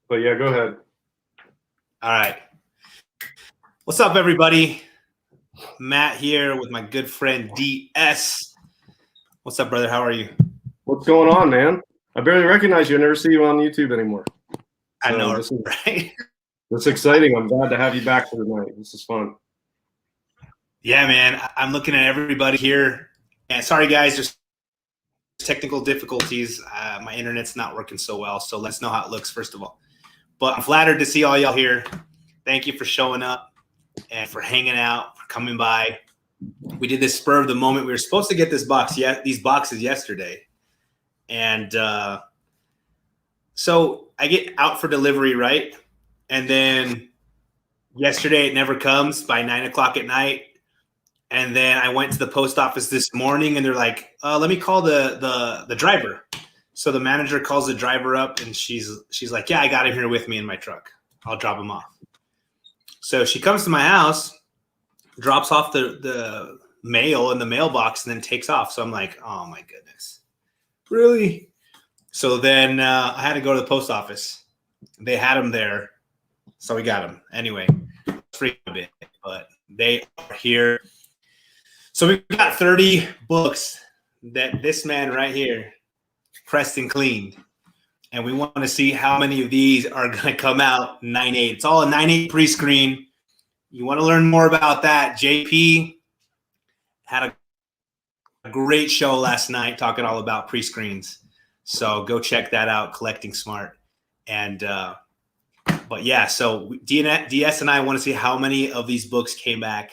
But yeah, go ahead. All right. What's up, everybody? Matt here with my good friend DS. What's up, brother? How are you? What's going on, man? I barely recognize you. I never see you on YouTube anymore. I know, right? This is exciting. I'm glad to have you back for tonight. This is fun. Yeah, man. I'm looking at everybody here. And sorry, guys, there's technical difficulties. My internet's not working so well, so let's know how it looks, first of all. But I'm flattered to see all y'all here. Thank you for showing up and for hanging out, for coming by. We did this spur of the moment. We were supposed to get these boxes yesterday. And so I get out for delivery, right? And then yesterday it never comes by 9 o'clock at night. And then I went to the post office this morning and they're like, let me call the driver. So the manager calls the driver up and she's like, yeah, I got him here with me in my truck. I'll drop him off. So she comes to my house, drops off the mail in the mailbox, and then takes off. So I'm like, oh my goodness, really? So then I had to go to the post office. They had them there, so we got them. Anyway, freaked a bit, but they are here. So we've got 30 books that this man right here pressed and cleaned. And we want to see how many of these are going to come out 9/8. It's all a 9/8 pre-screen. You want to learn more about that? JP had a great show last night talking all about pre-screens. So go check that out, Collecting Smart. And but yeah, so DS and I want to see how many of these books came back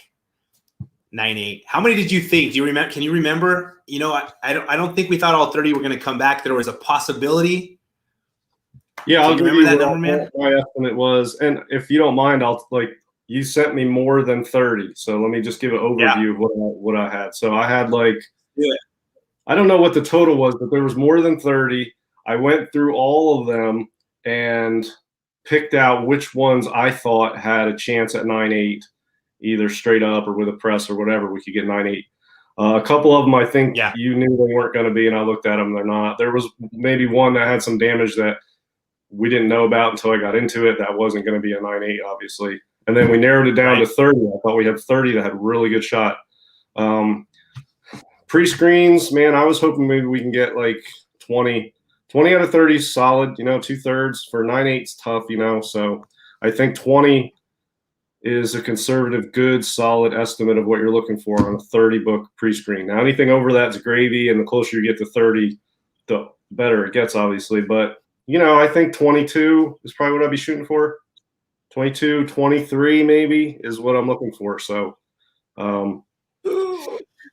9/8. How many did you think? Do you remember? Can you remember? You know, I don't think we thought all 30 were going to come back. There was a possibility. Yeah, I'll give you that number, man. My estimate was, and if you don't mind, you sent me more than 30. So let me just give an overview of what I had. So I had I don't know what the total was, but there was more than 30. I went through all of them and picked out which ones I thought had a chance at 9/8, either straight up or with a press or whatever. We could get 9/8. A couple of them, I think you knew they weren't going to be, and I looked at them. They're not. There was maybe one that had some damage that we didn't know about until I got into it. That wasn't going to be a 9/8, obviously. And then we narrowed it down to 30. I thought we had 30 that had a really good shot. Pre-screens, man, I was hoping maybe we can get like 20 out of 30 is solid, 2/3 for 9/8's tough, so I think 20 is a conservative, good, solid estimate of what you're looking for on a 30 book pre-screen. Now, anything over that's gravy, and the closer you get to 30, the better it gets, obviously. But, I think 22 is probably what I'd be shooting for. 22, 23 maybe is what I'm looking for. So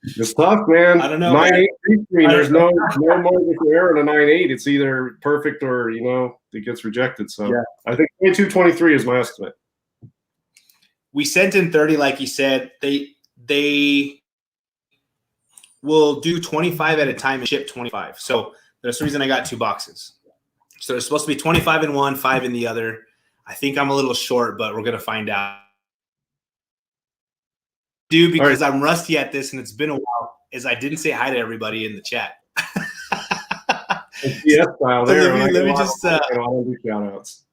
it's tough, man. I don't know. 9/8 pre-screen, there's no margin for error in a 9/8. It's either perfect or, it gets rejected. So I think 22, 23 is my estimate. We sent in 30, like you said. They will do 25 at a time and ship 25. So that's the reason I got 2 boxes. So there's supposed to be 25 in one, 5 in the other. I think I'm a little short, but we're going to find out. Because I'm rusty at this and it's been a while, is I didn't say hi to everybody in the chat. Yes, style there. Let me just I don't do shout-outs.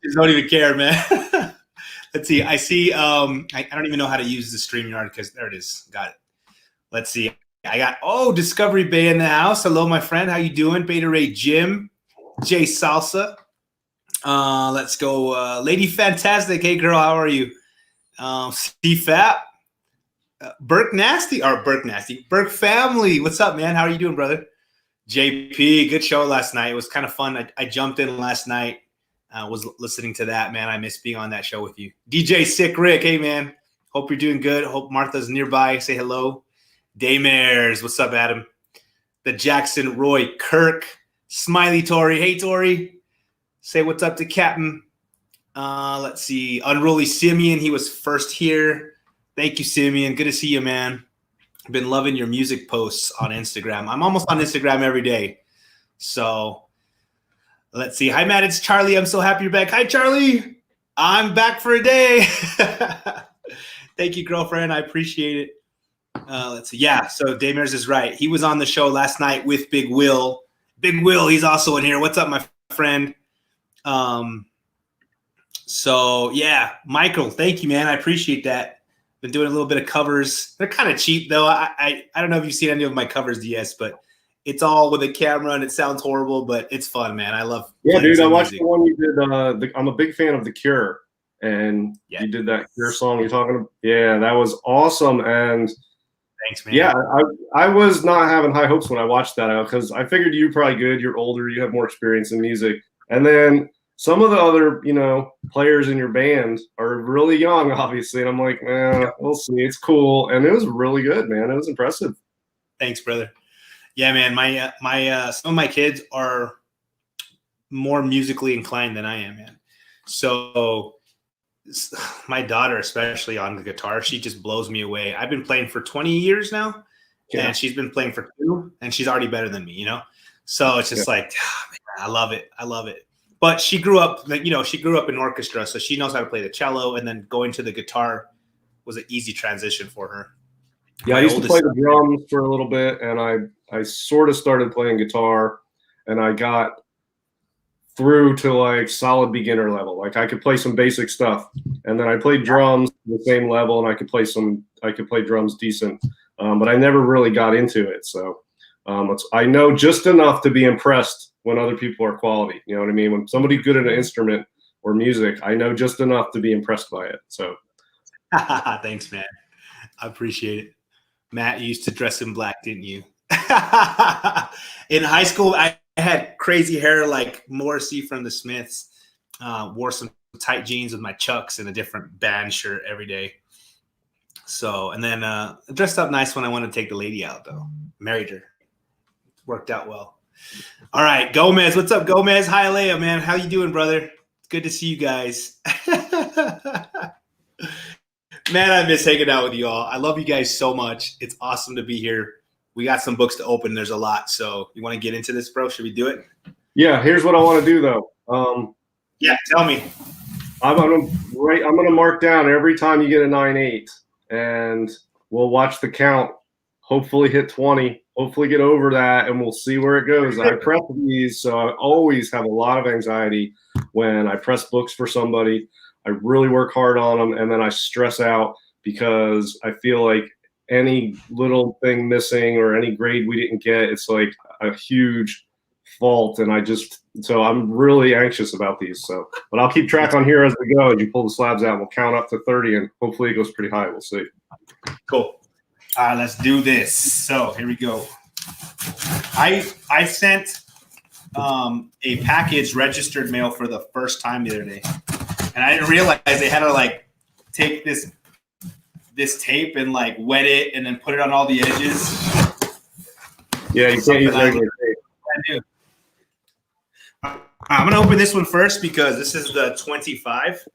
Just don't even care, man. Let's see. I see. I don't even know how to use the StreamYard because there it is. Got it. Let's see. I got Discovery Bay in the house. Hello, my friend. How you doing? Beta Ray Jim, Jay Salsa. Let's go. Lady Fantastic. Hey, girl. How are you? CFAP. Burke Family. What's up, man? How are you doing, brother? JP. Good show last night. It was kind of fun. I jumped in last night. Was listening to that, man. I miss being on that show with you. DJ Sick Rick. Hey, man. Hope you're doing good. Hope Martha's nearby. Say hello. Daymares. What's up, Adam? The Jackson Roy Kirk. Smiley Tori. Hey, Tori. Say what's up to Captain. Let's see. Unruly Simeon. He was first here. Thank you, Simeon. Good to see you, man. I've been loving your music posts on Instagram. I'm almost on Instagram every day. So let's see. Hi, Matt. It's Charlie. I'm so happy you're back. Hi, Charlie. I'm back for a day. Thank you, girlfriend. I appreciate it. Let's see. Yeah, so Damers is right. He was on the show last night with Big Will. Big Will, he's also in here. What's up, my friend? So yeah, Michael, thank you, man. I appreciate that. Been doing a little bit of covers. They're kind of cheap though. I don't know if you've seen any of my covers, yes, but it's all with a camera and it sounds horrible, but it's fun, man. I love. Yeah, dude, I watched the one you did. I'm a big fan of The Cure, and you did that Cure song you're talking about. Yeah, that was awesome. And thanks, man. Yeah, I was not having high hopes when I watched that because I figured you're probably good. You're older. You have more experience in music. And then some of the other, players in your band are really young, obviously. And I'm like, we'll see. It's cool. And it was really good, man. It was impressive. Thanks, brother. Yeah, man. My some of my kids are more musically inclined than I am, man. So my daughter, especially on the guitar, she just blows me away. I've been playing for 20 years now, and she's been playing for 2, and she's already better than me, So it's just like, man, I love it. I love it. But she grew up, she grew up in orchestra, so she knows how to play the cello, and then going to the guitar was an easy transition for her. Yeah, I used to play the drums for a little bit, and I sort of started playing guitar, and I got through to like solid beginner level. Like I could play some basic stuff, and then I played drums the same level, and I could play drums decent, but I never really got into it. So I know just enough to be impressed when other people are quality. You know what I mean? When somebody's good at an instrument or music, I know just enough to be impressed by it. So thanks, man. I appreciate it. Matt, you used to dress in black, didn't you? In high school, I had crazy hair like Morrissey from the Smiths. Wore some tight jeans with my Chucks and a different band shirt every day. So, and then dressed up nice when I wanted to take the lady out, though. Married her. Worked out well. All right, Gomez. What's up, Gomez? Hi, Alea, man. How you doing, brother? It's good to see you guys. Man, I miss hanging out with you all. I love you guys so much. It's awesome to be here. We got some books to open. There's a lot. So you want to get into this, bro? Should we do it? Yeah, here's what I want to do, though. Yeah, tell me. I'm gonna mark down every time you get a 9.8, and we'll watch the count. Hopefully hit 20. Hopefully get over that, and we'll see where it goes. I prep these, so I always have a lot of anxiety when I press books for somebody. I really work hard on them, and then I stress out because I feel like any little thing missing or any grade we didn't get, it's like a huge fault. And so I'm really anxious about these. So, but I'll keep track on here as we go. As you pull the slabs out, we'll count up to 30, and hopefully it goes pretty high. We'll see. Cool. All right, let's do this. So here we go. I sent a package registered mail for the first time the other day, and I didn't realize they had to like take this tape and like wet it and then put it on all the edges. Yeah, you can't use regular tape. I do. I'm gonna open this one first because this is the 25,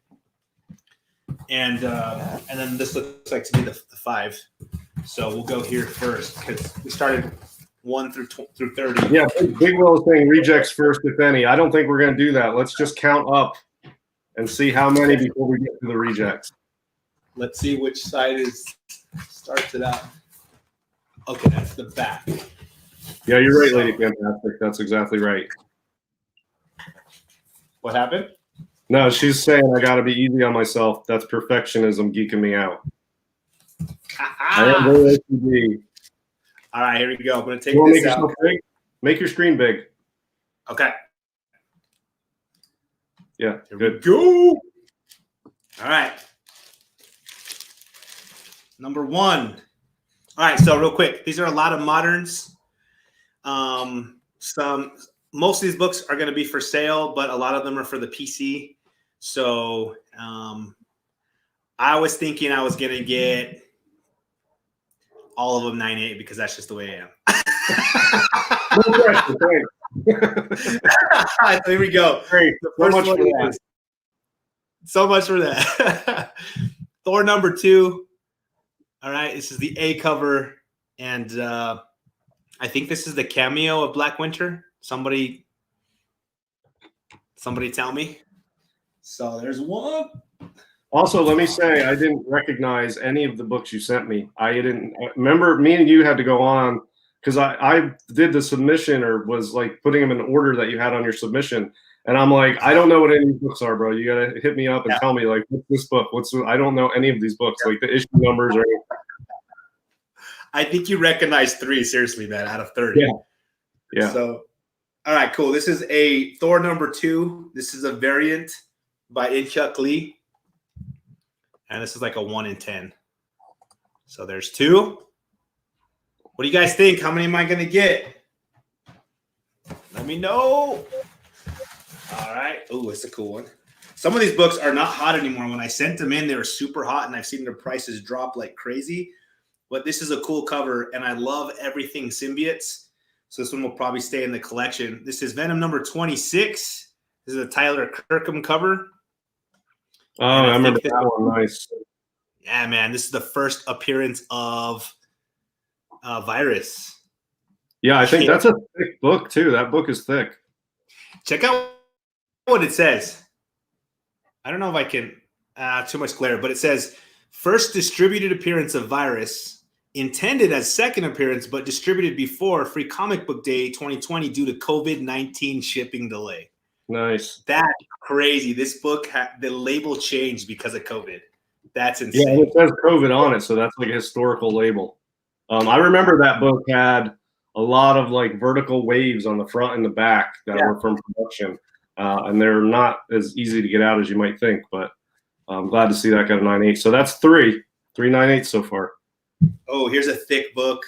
and then this looks like to be the 5. So we'll go here first because we started 1 through 30. Yeah, Big Will is saying rejects first, if any. I don't think we're gonna do that. Let's just count up and see how many before we get to the rejects. Let's see which side starts it out. Okay, that's the back. Yeah, you're right, Lady Fantastic. That's exactly right. What happened? No, she's saying I got to be easy on myself. That's perfectionism geeking me out. I am very OCD. All right, here we go. I'm going to take this out. Make your screen big. Okay. Yeah, here good. We go. All right. Number 1. All right, so real quick, these are a lot of moderns. Most of these books are going to be for sale, but a lot of them are for the PC. So I was thinking I was going to get all of them 9.8 because that's just the way I am. No pressure, so here we go. Great. So much for that. Thor number 2. All right, this is the A cover, and I think this is the cameo of Black Winter. Somebody tell me. So there's one. Also, let me say I didn't recognize any of the books you sent me. I didn't remember. Me and you had to go on because I did the submission or was like putting them in order that you had on your submission, And I'm like, I don't know what any of these books are, bro. You gotta hit me up and tell me, like, what's this book? I don't know any of these books, like the issue numbers or anything. I think you recognize 3, seriously, man, out of 30. Yeah. So, all right, cool. This is a Thor number 2. This is a variant by Chuck Lee. And this is like a 1 in 10. So there's 2. What do you guys think? How many am I going to get? Let me know. All right. Oh, it's a cool one. Some of these books are not hot anymore. When I sent them in, they were super hot, and I've seen their prices drop like crazy. But this is a cool cover, and I love everything symbiotes. So this one will probably stay in the collection. This is Venom number 26. This is a Tyler Kirkham cover. Oh, I remember that one. Nice. Yeah, man. This is the first appearance of Virus. Yeah, I think that's a thick book, too. That book is thick. Check out what it says. I don't know if I can too much glare, but it says first distributed appearance of Virus, intended as second appearance, but distributed before Free Comic Book Day 2020 due to COVID-19 shipping delay. Nice. That's crazy. This book, the label changed because of COVID. That's insane. Yeah, it says COVID on it, so that's like a historical label. I remember that book had a lot of like vertical waves on the front and the back that were from production. And they're not as easy to get out as you might think, but I'm glad to see that got a 9.8. So that's 3 9.8 so far. Oh, here's a thick book.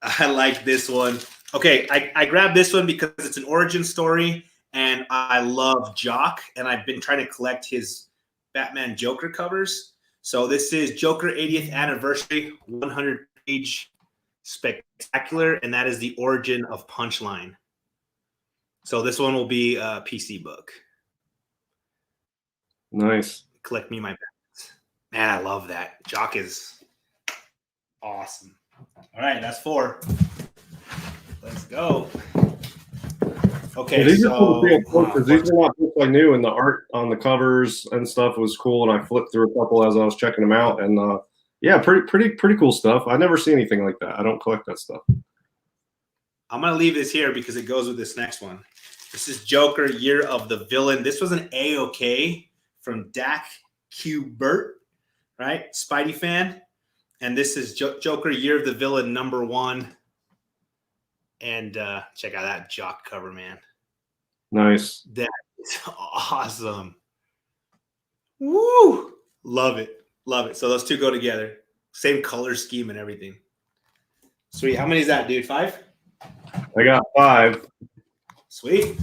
I like this one. Okay, I grabbed this one because it's an origin story, and I love Jock, and I've been trying to collect his Batman Joker covers. So this is Joker 80th Anniversary, 100-page spectacular, and that is the origin of Punchline. So this one will be a PC book. Nice. Collect me my bats. Man, I love that. Jock is awesome. All right, that's 4. Let's go. Okay, these so are cool these are not books I knew, and the art on the covers and stuff was cool. And I flipped through a couple as I was checking them out, and yeah, pretty cool stuff. I never see anything like that. I don't collect that stuff. I'm gonna leave this here because it goes with this next one. This is Joker Year of the Villain. This was an A-OK from Dak Q. Burt, right? Spidey fan. And this is Joker Year of the Villain number 1. And check out that Jock cover, man. Nice. That is awesome. Woo! Love it. Love it. So those 2 go together. Same color scheme and everything. Sweet. How many is that, dude? 5? I got 5. Sweet.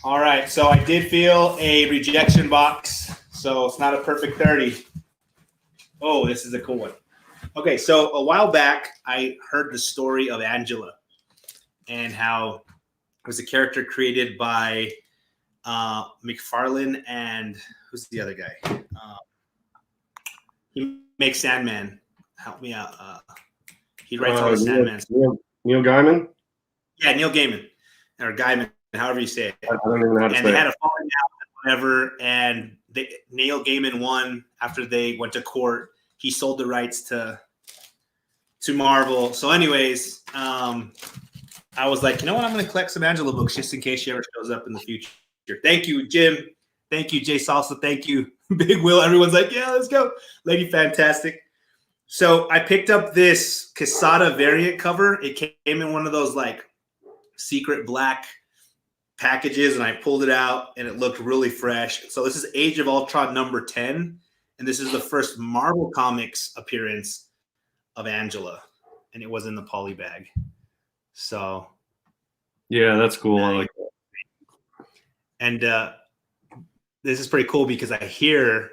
All right. So I did feel a rejection box. So it's not a perfect 30. Oh, this is a cool one. Okay. So a while back, I heard the story of Angela and how it was a character created by McFarlane and who's the other guy? He makes Sandman. Help me out. He writes all the Sandman. Neil Gaiman? Yeah, Neil Gaiman. Or Gaiman, however you say it. I don't even know how to say it. And they had a falling out, whatever, and Neil Gaiman won after they went to court. He sold the rights to Marvel. So anyways, I was like, you know what? I'm going to collect some Angela books just in case she ever shows up in the future. Thank you, Jim. Thank you, Jay Salsa. Thank you, Big Will. Everyone's like, yeah, let's go. Lady Fantastic. So I picked up this Quesada variant cover. It came in one of those like secret black packages, and I pulled it out, and it looked really fresh. So this is Age of Ultron number 10, and this is the first Marvel Comics appearance of Angela, and it was in the poly bag. So yeah, that's cool. I like that. And this is pretty cool because I hear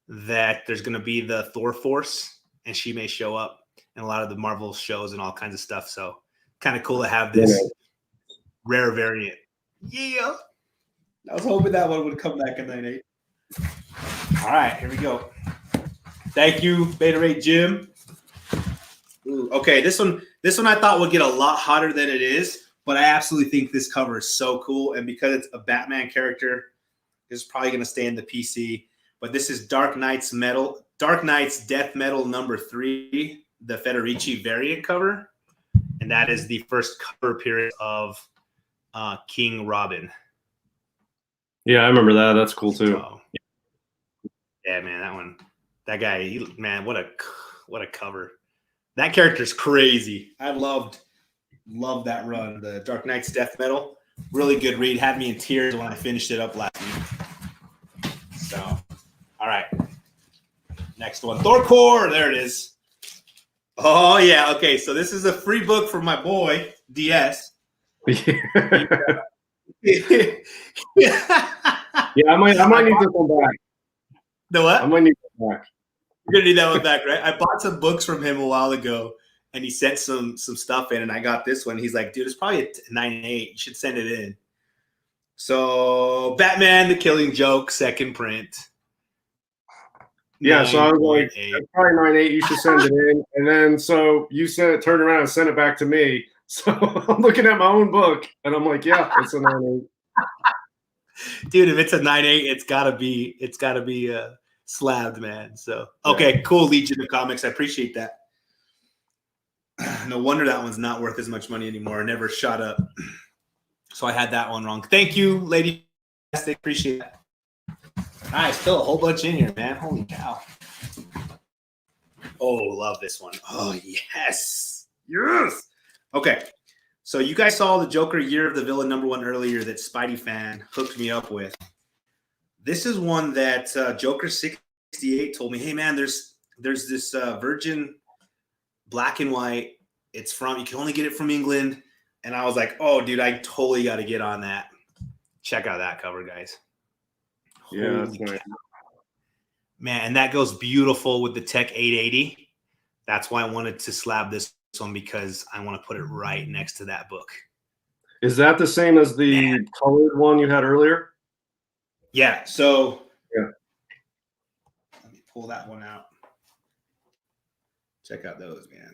that there's going to be the Thor Force, and she may show up in a lot of the Marvel shows and all kinds of stuff. So kind of cool to have this rare variant. Yeah. I was hoping that one would come back in 9.8. All right, here we go. Thank you, Beta Ray Jim. Ooh, okay, this one I thought would get a lot hotter than it is, but I absolutely think this cover is so cool. And because it's a Batman character, it's probably going to stay in the PC. But this is Dark Knight's Death Metal number 3, the Federici variant cover. And that is the first cover appearance of King Robin. Yeah, I remember that. That's cool too. So, yeah, man, that one, that guy, man, what a cover. That character's crazy. I loved that run. The Dark Knight's Death Metal, really good read. Had me in tears when I finished it up last week. So, all right, next one, Thorcore. There it is. Oh yeah, okay. So this is a free book from my boy DS. Yeah, I might need this one back. The what? I might need this back. You're gonna need that one back, right? I bought some books from him a while ago, and he sent some stuff in, and I got this one. He's like, dude, it's probably a 9.8. You should send it in. So Batman: The Killing Joke, second print. Yeah, so I was like, that's probably 9.8. You should send it in. And then so you turned around and sent it back to me. So I'm looking at my own book, and I'm like, yeah, it's a 9.8. Dude, if it's a 9.8, it's gotta be slabbed, man. So okay, cool, Legion of Comics. I appreciate that. No wonder that one's not worth as much money anymore. Never shot up. So I had that one wrong. Thank you, lady. Appreciate that. Nice, still a whole bunch in here, man. Holy cow. Oh, love this one. Oh, yes. Yes. Okay. So you guys saw the Joker Year of the Villain #1 earlier that Spidey fan hooked me up with. This is one that Joker 68 told me, hey, man, there's this Virgin black and white. You can only get it from England. And I was like, oh, dude, I totally got to get on that. Check out that cover, guys. Yeah, that's nice. Man, and that goes beautiful with the Tech 880. That's why I wanted to slab this one, because I want to put it right next to that book. Is that the same as the colored one you had earlier? Yeah. So yeah. Let me pull that one out. Check out those, man.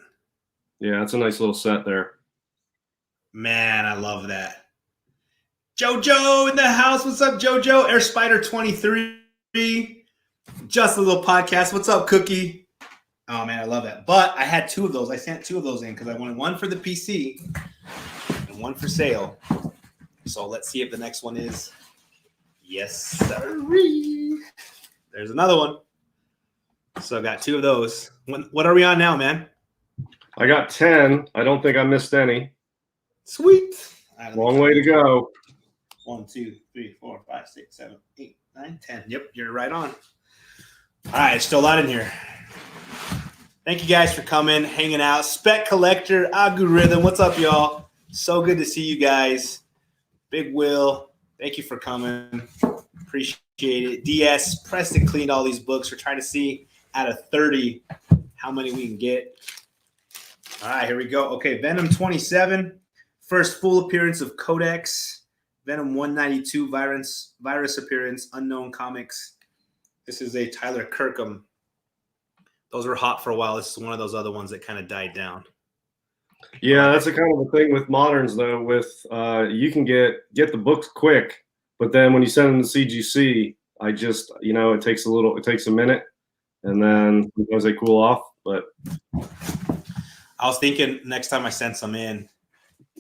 Yeah, that's a nice little set there. Man, I love that. JoJo in the house. What's up, JoJo? Air Spider 23. Just a little podcast. What's up, Cookie? Oh, man, I love that. But I had two of those. I sent two of those in because I wanted one for the PC and one for sale. So let's see if the next one is. Yes, sir. There's another one. So I got two of those. What are we on now, man? I got 10. I don't think I missed any. Sweet. Long way to go. 1, 2, 3, 4, 5, 6, 7, 8, 9, 10. Yep, you're right on. All right, still a lot in here. Thank you guys for coming, hanging out. Spec Collector, Algorithm, what's up, y'all? So good to see you guys. Big Will, thank you for coming. Appreciate it. DS, Preston cleaned all these books. We're trying to see out of 30 how many we can get. All right, here we go. Okay, Venom 27, first full appearance of Codex. Venom 192, virus appearance, Unknown Comics. This is a Tyler Kirkham. Those were hot for a while. This is one of those other ones that kind of died down. Yeah, that's a kind of a thing with moderns, though. With you can get the books quick, but then when you send them to CGC, it takes a minute, and then as they cool off. But I was thinking next time I send some in,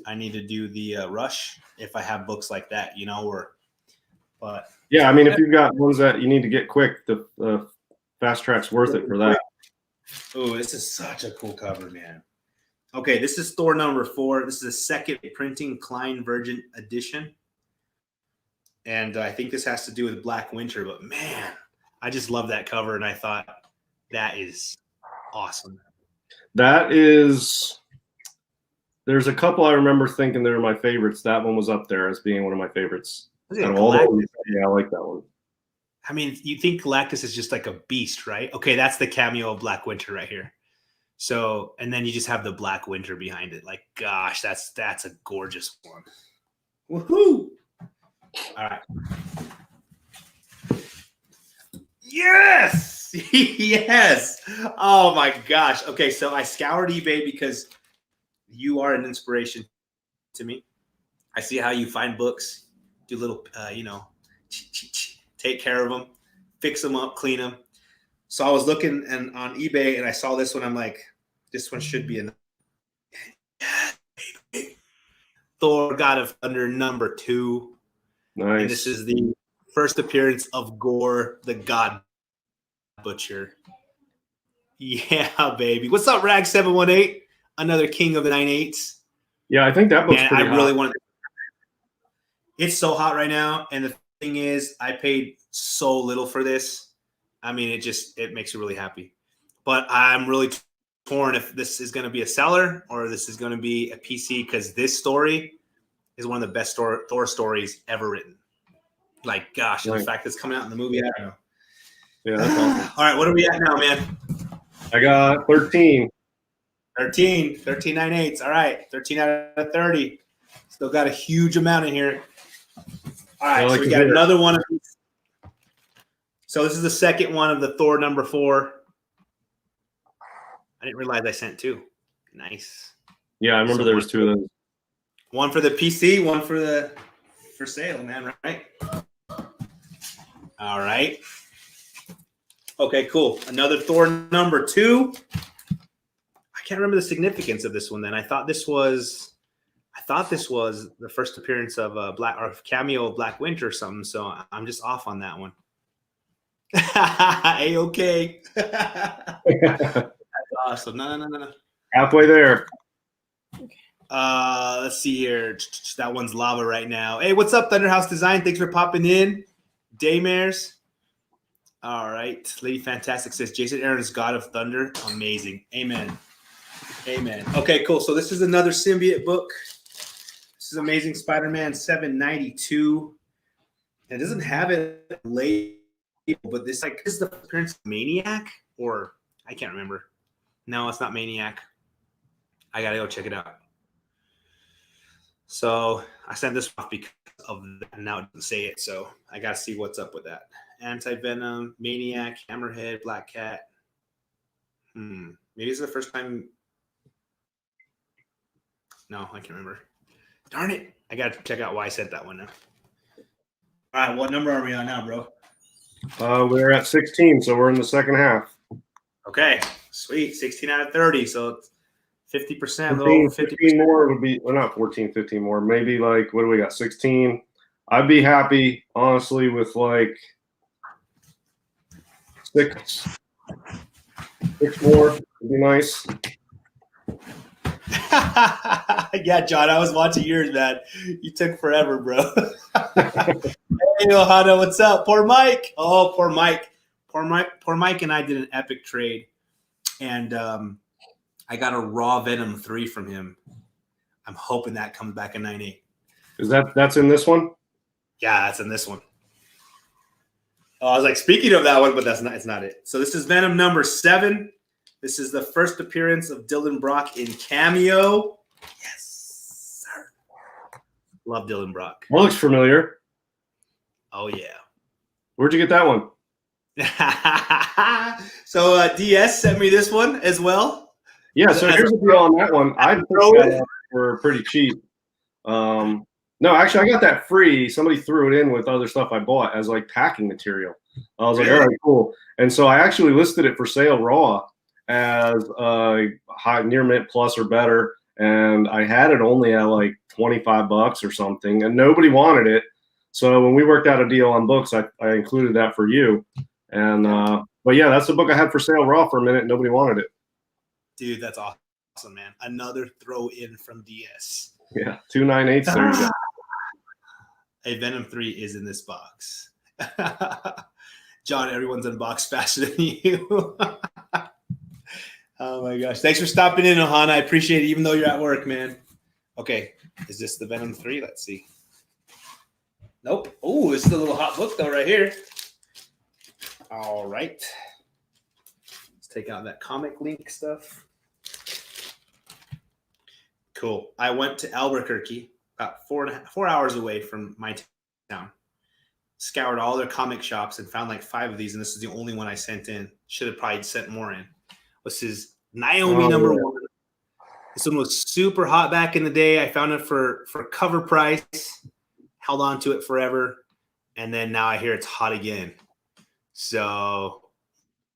I need to do the rush if I have books like that, but yeah, I mean, if you've got ones that you need to get quick, the fast track's worth it for that. Oh, this is such a cool cover, man. Okay, this is Thor #4. This is a second printing Klein Virgin edition. And I think this has to do with Black Winter, but man, I just love that cover, and I thought that is awesome. There's a couple I remember thinking they were my favorites. That one was up there as being one of my favorites. Yeah, I like that one. I mean, you think Galactus is just like a beast, right? Okay, that's the cameo of Black Winter right here. So, and then you just have the Black Winter behind it. Like, gosh, that's a gorgeous one. Woohoo! All right. Yes! Yes! Oh my gosh. Okay, so I scoured eBay because you are an inspiration to me. I see how you find books, do little, take care of them, fix them up, clean them. So I was looking on eBay and I saw this one. I'm like, this one should be enough. Thor God of Thunder number 2. Nice. And this is the first appearance of Gore, the God Butcher. Yeah, baby. What's up, Rag718? Another king of the 9/8s. Yeah, I think that book's pretty hot. Really wanted. It's so hot right now, and the thing is, I paid so little for this. I mean, it makes you really happy. But I'm really torn if this is going to be a seller or this is going to be a PC, because this story is one of the best Thor stories ever written. Like, gosh, right. The fact that it's coming out in the movie, I don't know. Yeah, that's awesome. All right, what are we at now, man? I got 13. 13 9/8s. All right, 13 out of 30. Still got a huge amount in here. All right, so we got another one of these. So this is the second one of the Thor number 4. I didn't realize I sent 2. Nice. Yeah, I remember there was 2 of those. One for the PC, one for sale, man, right? All right. Okay, cool. Another Thor number 2. I can't remember the significance of this one then. I thought this was the first appearance of a cameo of Black Winter or something, so I'm just off on that one. A-okay. That's awesome. No. Halfway there. Let's see here. That one's lava right now. Hey, what's up, Thunderhouse Design? Thanks for popping in. Daymares. All right. Lady Fantastic says, Jason Aaron's God of Thunder. Amazing. Amen. Okay, cool. So this is another symbiote book. This is Amazing Spider-Man 792. It doesn't have it labeled, but this is the appearance of Maniac, or I can't remember. No, it's not Maniac. I got to go check it out. So I sent this off because of that. Now it doesn't say it, so I got to see what's up with that. Anti-Venom, Maniac, Hammerhead, Black Cat. Maybe it's the first time. No, I can't remember. Darn it. I got to check out why I sent that one now. All right, what number are we on now, bro? We're at 16, so we're in the second half. Okay, sweet. 16 out of 30, so 50%. 15 more would be, well, not 14, 15 more. Maybe like, what do we got, 16? I'd be happy, honestly, with like 6 more would be nice. Yeah, John, I was watching yours, man. You took forever, bro. Hey, Ohana, what's up? Poor Mike. Oh, poor Mike. Poor Mike and I did an epic trade, and I got a raw Venom 3 from him. I'm hoping that comes back in 9/8. Is that's in this one? Yeah, that's in this one. Oh, I was like, speaking of that one, but it's not it. So this is Venom number 7. This is the first appearance of Dylan Brock in cameo. Yes, sir. Love Dylan Brock. That looks familiar. Oh, yeah. Where'd you get that one? So DS sent me this one as well. Yeah, so here's the deal on that one. I picked that up for pretty cheap. No, actually, I got that free. Somebody threw it in with other stuff I bought as like packing material. I was like, all right, cool. And so I actually listed it for sale raw as high near mint plus or better, and I had it only at like $25 or something, and nobody wanted it. So when we worked out a deal on books, I included that for you. And but yeah, that's the book I had for sale raw for a minute. Nobody wanted it. Dude, that's awesome, man. Another throw in from DS. Yeah, 2 9/8. There you go. A Venom 3 is in this box. John, everyone's unboxed faster than you. Oh my gosh. Thanks for stopping in, Ohana. I appreciate it, even though you're at work, man. Okay. Is this the Venom 3? Let's see. Nope. Oh, this is a little hot book, though, right here. All right. Let's take out that comic link stuff. Cool. I went to Albuquerque, about 4 hours away from my town. Scoured all their comic shops and found like 5 of these, and this is the only one I sent in. Should have probably sent more in. This is Naomi number 1. This one was super hot back in the day. I found it for cover price, held on to it forever, and then now I hear it's hot again. So,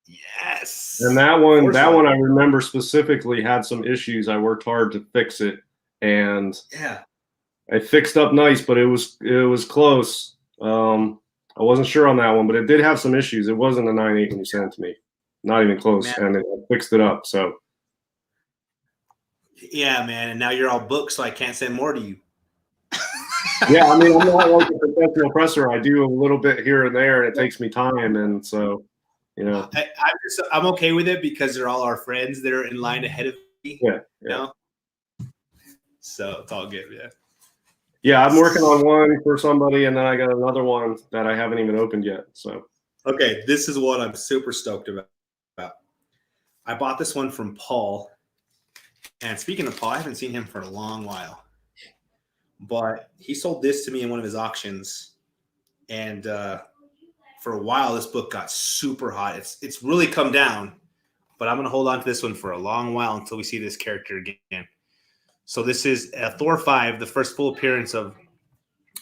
yes. And that one I remember specifically had some issues. I worked hard to fix it, and yeah, I fixed up nice, but it was close. I wasn't sure on that one, but it did have some issues. It wasn't a 9.8 when you sent it to me, not even close, man. and I fixed it up. So yeah, man, and now you're all booked, so I can't send more to you. yeah, I mean, I'm not like a professional presser. I do a little bit here and there, and it takes me time, and so you know, I'm okay with it because they're all our friends that are in line ahead of me. yeah. You know? So it's all good, yeah. Yeah, I'm working on one for somebody, and then I got another one that I haven't even opened yet. So okay, this is what I'm super stoked about. I bought this one from Paul. And speaking of Paul, I haven't seen him for a long while. But he sold this to me in one of his auctions. And for a while, this book got super hot. It's really come down. But I'm going to hold on to this one for a long while until we see this character again. So this is Thor 5, the first full appearance of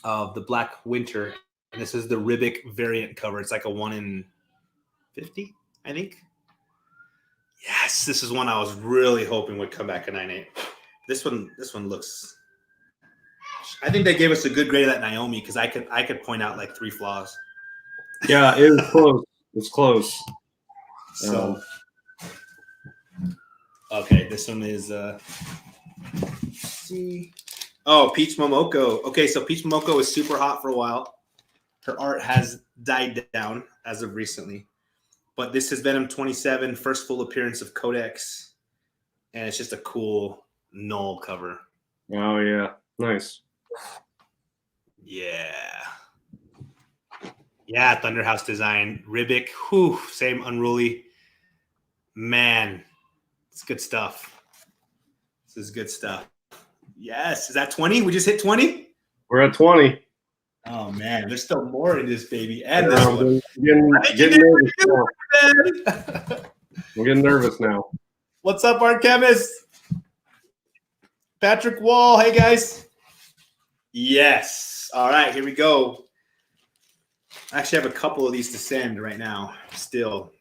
the Black Winter. And this is the Ribic variant cover. It's like a 1 in 50, I think. Yes, this is one I was really hoping would come back at 9.8. This one looks. I think they gave us a good grade of that Naomi because I could point out like 3 flaws. yeah, it was close. It's close. So okay, this one is see. Oh, Peach Momoko. Okay, so Peach Momoko was super hot for a while. Her art has died down as of recently. But this is Venom 27, first full appearance of Codex. And it's just a cool null cover. Oh, yeah. Nice. Yeah. Yeah, Thunderhouse design. Ribic. Whew, same unruly. Man, it's good stuff. This is good stuff. Yes. Is that 20? We just hit 20? We're at 20. Oh, man. There's still more in this baby. And this one. Getting nervous now. I'm getting nervous now. What's up, Art Chemist? Patrick Wall. Hey, guys. Yes. All right, here we go. I actually have a couple of these to send right now still.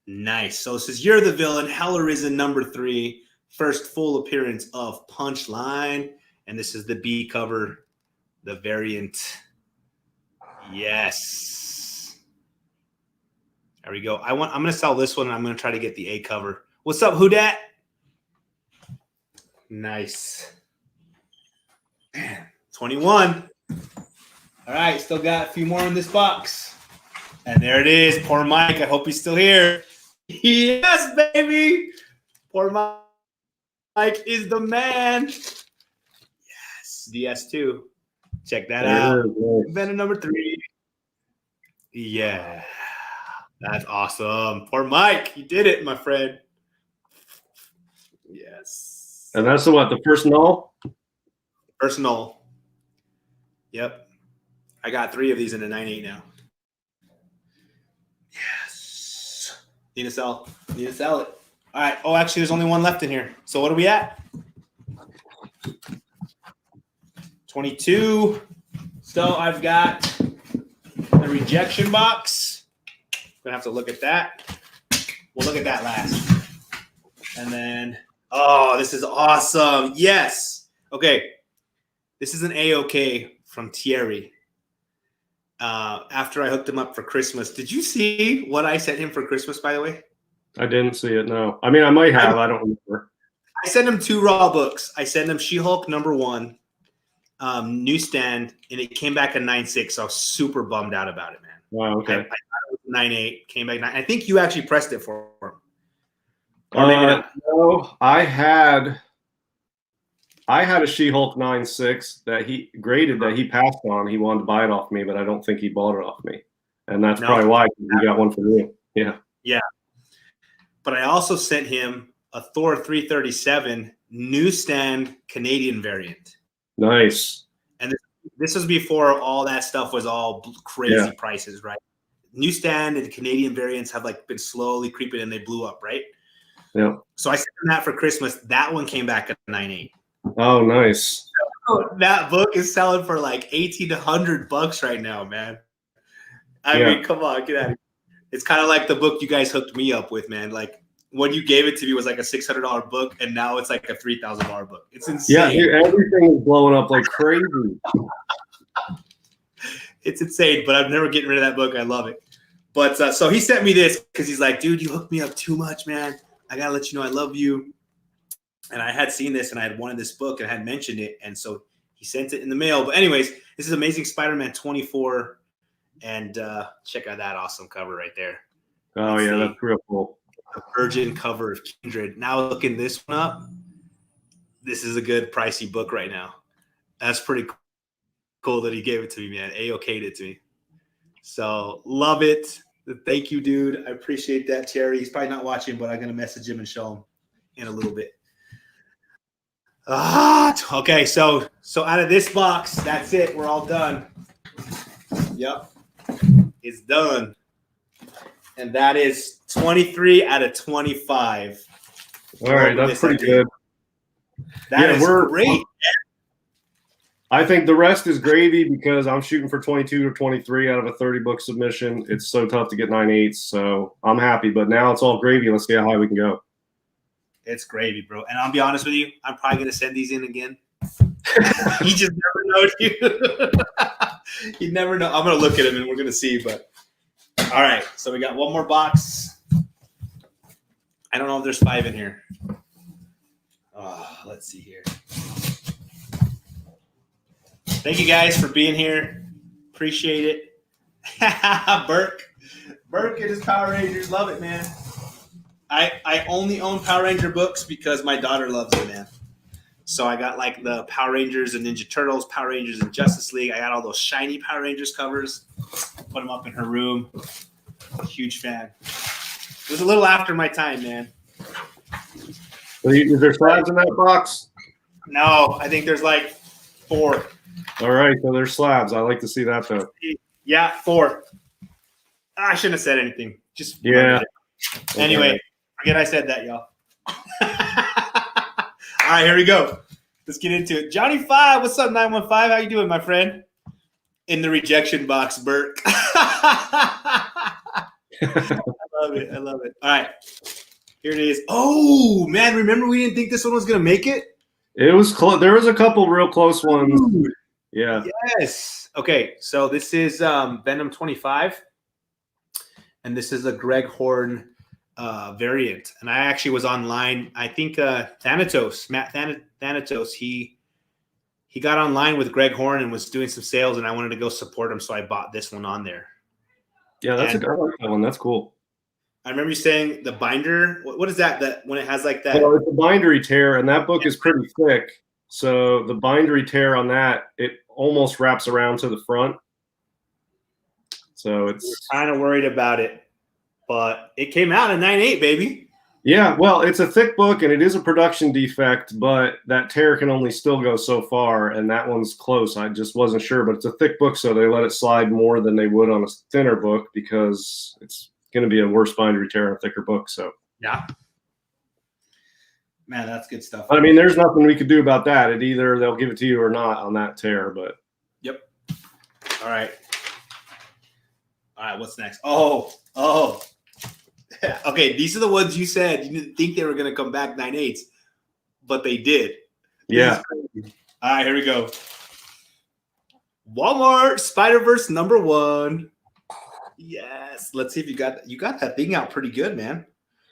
Nice. So this is You're the Villain, Hell Arisen number 3, first full appearance of Punchline. And this is the B cover, the variant. Yes. There we go. I'm going to sell this one, and I'm going to try to get the A cover. What's up, who dat? Nice. Man, 21. All right, still got a few more in this box. And there it is. Poor Mike. I hope he's still here. Yes, baby. Poor Mike is the man. Yes, DS2. Check that out. Venom number 3. Yeah. That's awesome. Poor Mike. You did it, my friend. Yes. And that's the first null? First null. Yep. I got 3 of these in a 9.8 now. Yes. Need to sell it. All right. Oh, actually, there's only one left in here. So what are we at? 22. So I've got the rejection box. Gonna have to look at that. We'll look at that last. And then, oh, this is awesome. Yes. Okay. This is an AOK from Thierry. After I hooked him up for Christmas. Did you see what I sent him for Christmas, by the way? I didn't see it, no. I mean, I might have. I don't remember. I sent him 2 raw books. I sent him She-Hulk number 1, newsstand, and it came back at 9.6. So I was super bummed out about it, man. Wow, okay. I thought it was 9.8, came back 9. I think you actually pressed it for him. Or maybe not. No, I had a She-Hulk 9.6 that he graded that he passed on. He wanted to buy it off me, but I don't think he bought it off me. And that's probably why he got one for me. Yeah. Yeah. But I also sent him a Thor 337 newsstand Canadian variant. Nice. And this was before all that stuff was all crazy prices, right? Newsstand and Canadian variants have like been slowly creeping and they blew up, right? Yeah. So I sent him that for Christmas. That one came back at 9.8. Oh, nice. So that book is selling for like $1,800 to $100 right now, man. I mean, come on, get out of here. It's kind of like the book you guys hooked me up with, man. Like when you gave it to me was like a $600 book, and now it's like a $3,000 book. It's insane. Yeah, dude, everything is blowing up like crazy. It's insane, but I'm never getting rid of that book. I love it. But so he sent me this because he's like, dude, you hooked me up too much, man. I gotta let you know I love you. And I had seen this, and I had wanted this book, and I had mentioned it, and so he sent it in the mail. But anyways, this is Amazing Spider-Man 24, and check out that awesome cover right there. Oh, yeah, that's real cool. The Virgin cover of Kindred. Now looking this one up, this is a good pricey book right now. That's pretty cool that he gave it to me, man. A-okayed it to me. So love it. Thank you, dude. I appreciate that, Terry. He's probably not watching, but I'm going to message him and show him in a little bit. Okay. So out of this box, that's it. We're all done. Yep. It's done. And that is 23 out of 25. All right. That's pretty good. That is great. I think the rest is gravy because I'm shooting for 22 or 23 out of a 30-book submission. It's so tough to get 9/8, so I'm happy. But now it's all gravy. Let's see how high we can go. It's gravy, bro. And I'll be honest with you, I'm probably going to send these in again. You just never know, dude. You never know. I'm going to look at them, and we're going to see. But all right, so we got one more box. I don't know if there's 5 in here. Let's see here. Thank you guys for being here. Appreciate it. Burke and his Power Rangers. Love it, man. I only own Power Ranger books because my daughter loves it, man. So I got like the Power Rangers and Ninja Turtles, Power Rangers and Justice League. I got all those shiny Power Rangers covers. Put them up in her room. Huge fan. It was a little after my time, man. Is there slabs in that box? No, I think there's like 4. All right, so there's slabs. I like to see that, though. Yeah, 4. I shouldn't have said anything. Just yeah. Okay. Anyway, forget I said that, y'all. All right, here we go. Let's get into it. Johnny 5, what's up, 915? How you doing, my friend? In the rejection box, Burke. I love it. I love it. All right, here it is. Oh, man, remember we didn't think this one was going to make it? It was close. There was a couple real close ones. Ooh. Yeah. Yes. Okay, so this is Venom 25, and this is a Greg Horn variant. And I actually was online. I think Thanatos, Matt Thanatos, he got online with Greg Horn and was doing some sales, and I wanted to go support him, so I bought this one on there. Yeah, I like that one. That's cool. I remember you saying the binder. What is that? That when it has like that? Well, it's a bindery tear, and that book is pretty thick. So the bindery tear on that, it almost wraps around to the front. So it's kind of worried about it, but it came out at 9/8, baby. Yeah, well, it's a thick book, and it is a production defect, but that tear can only still go so far, and that one's close. I just wasn't sure, but it's a thick book, so they let it slide more than they would on a thinner book because it's going to be a worse bindery tear on a thicker book. So yeah. Man, that's good stuff. I mean, there's nothing we could do about that. It either they'll give it to you or not on that tear, but. Yep. All right. All right, what's next? Oh. Okay, these are the ones you said you didn't think they were going to come back 9/8, but they did. Yeah. All right, here we go. Walmart Spider-Verse #1. Yes. Let's see if you got that thing out pretty good, man.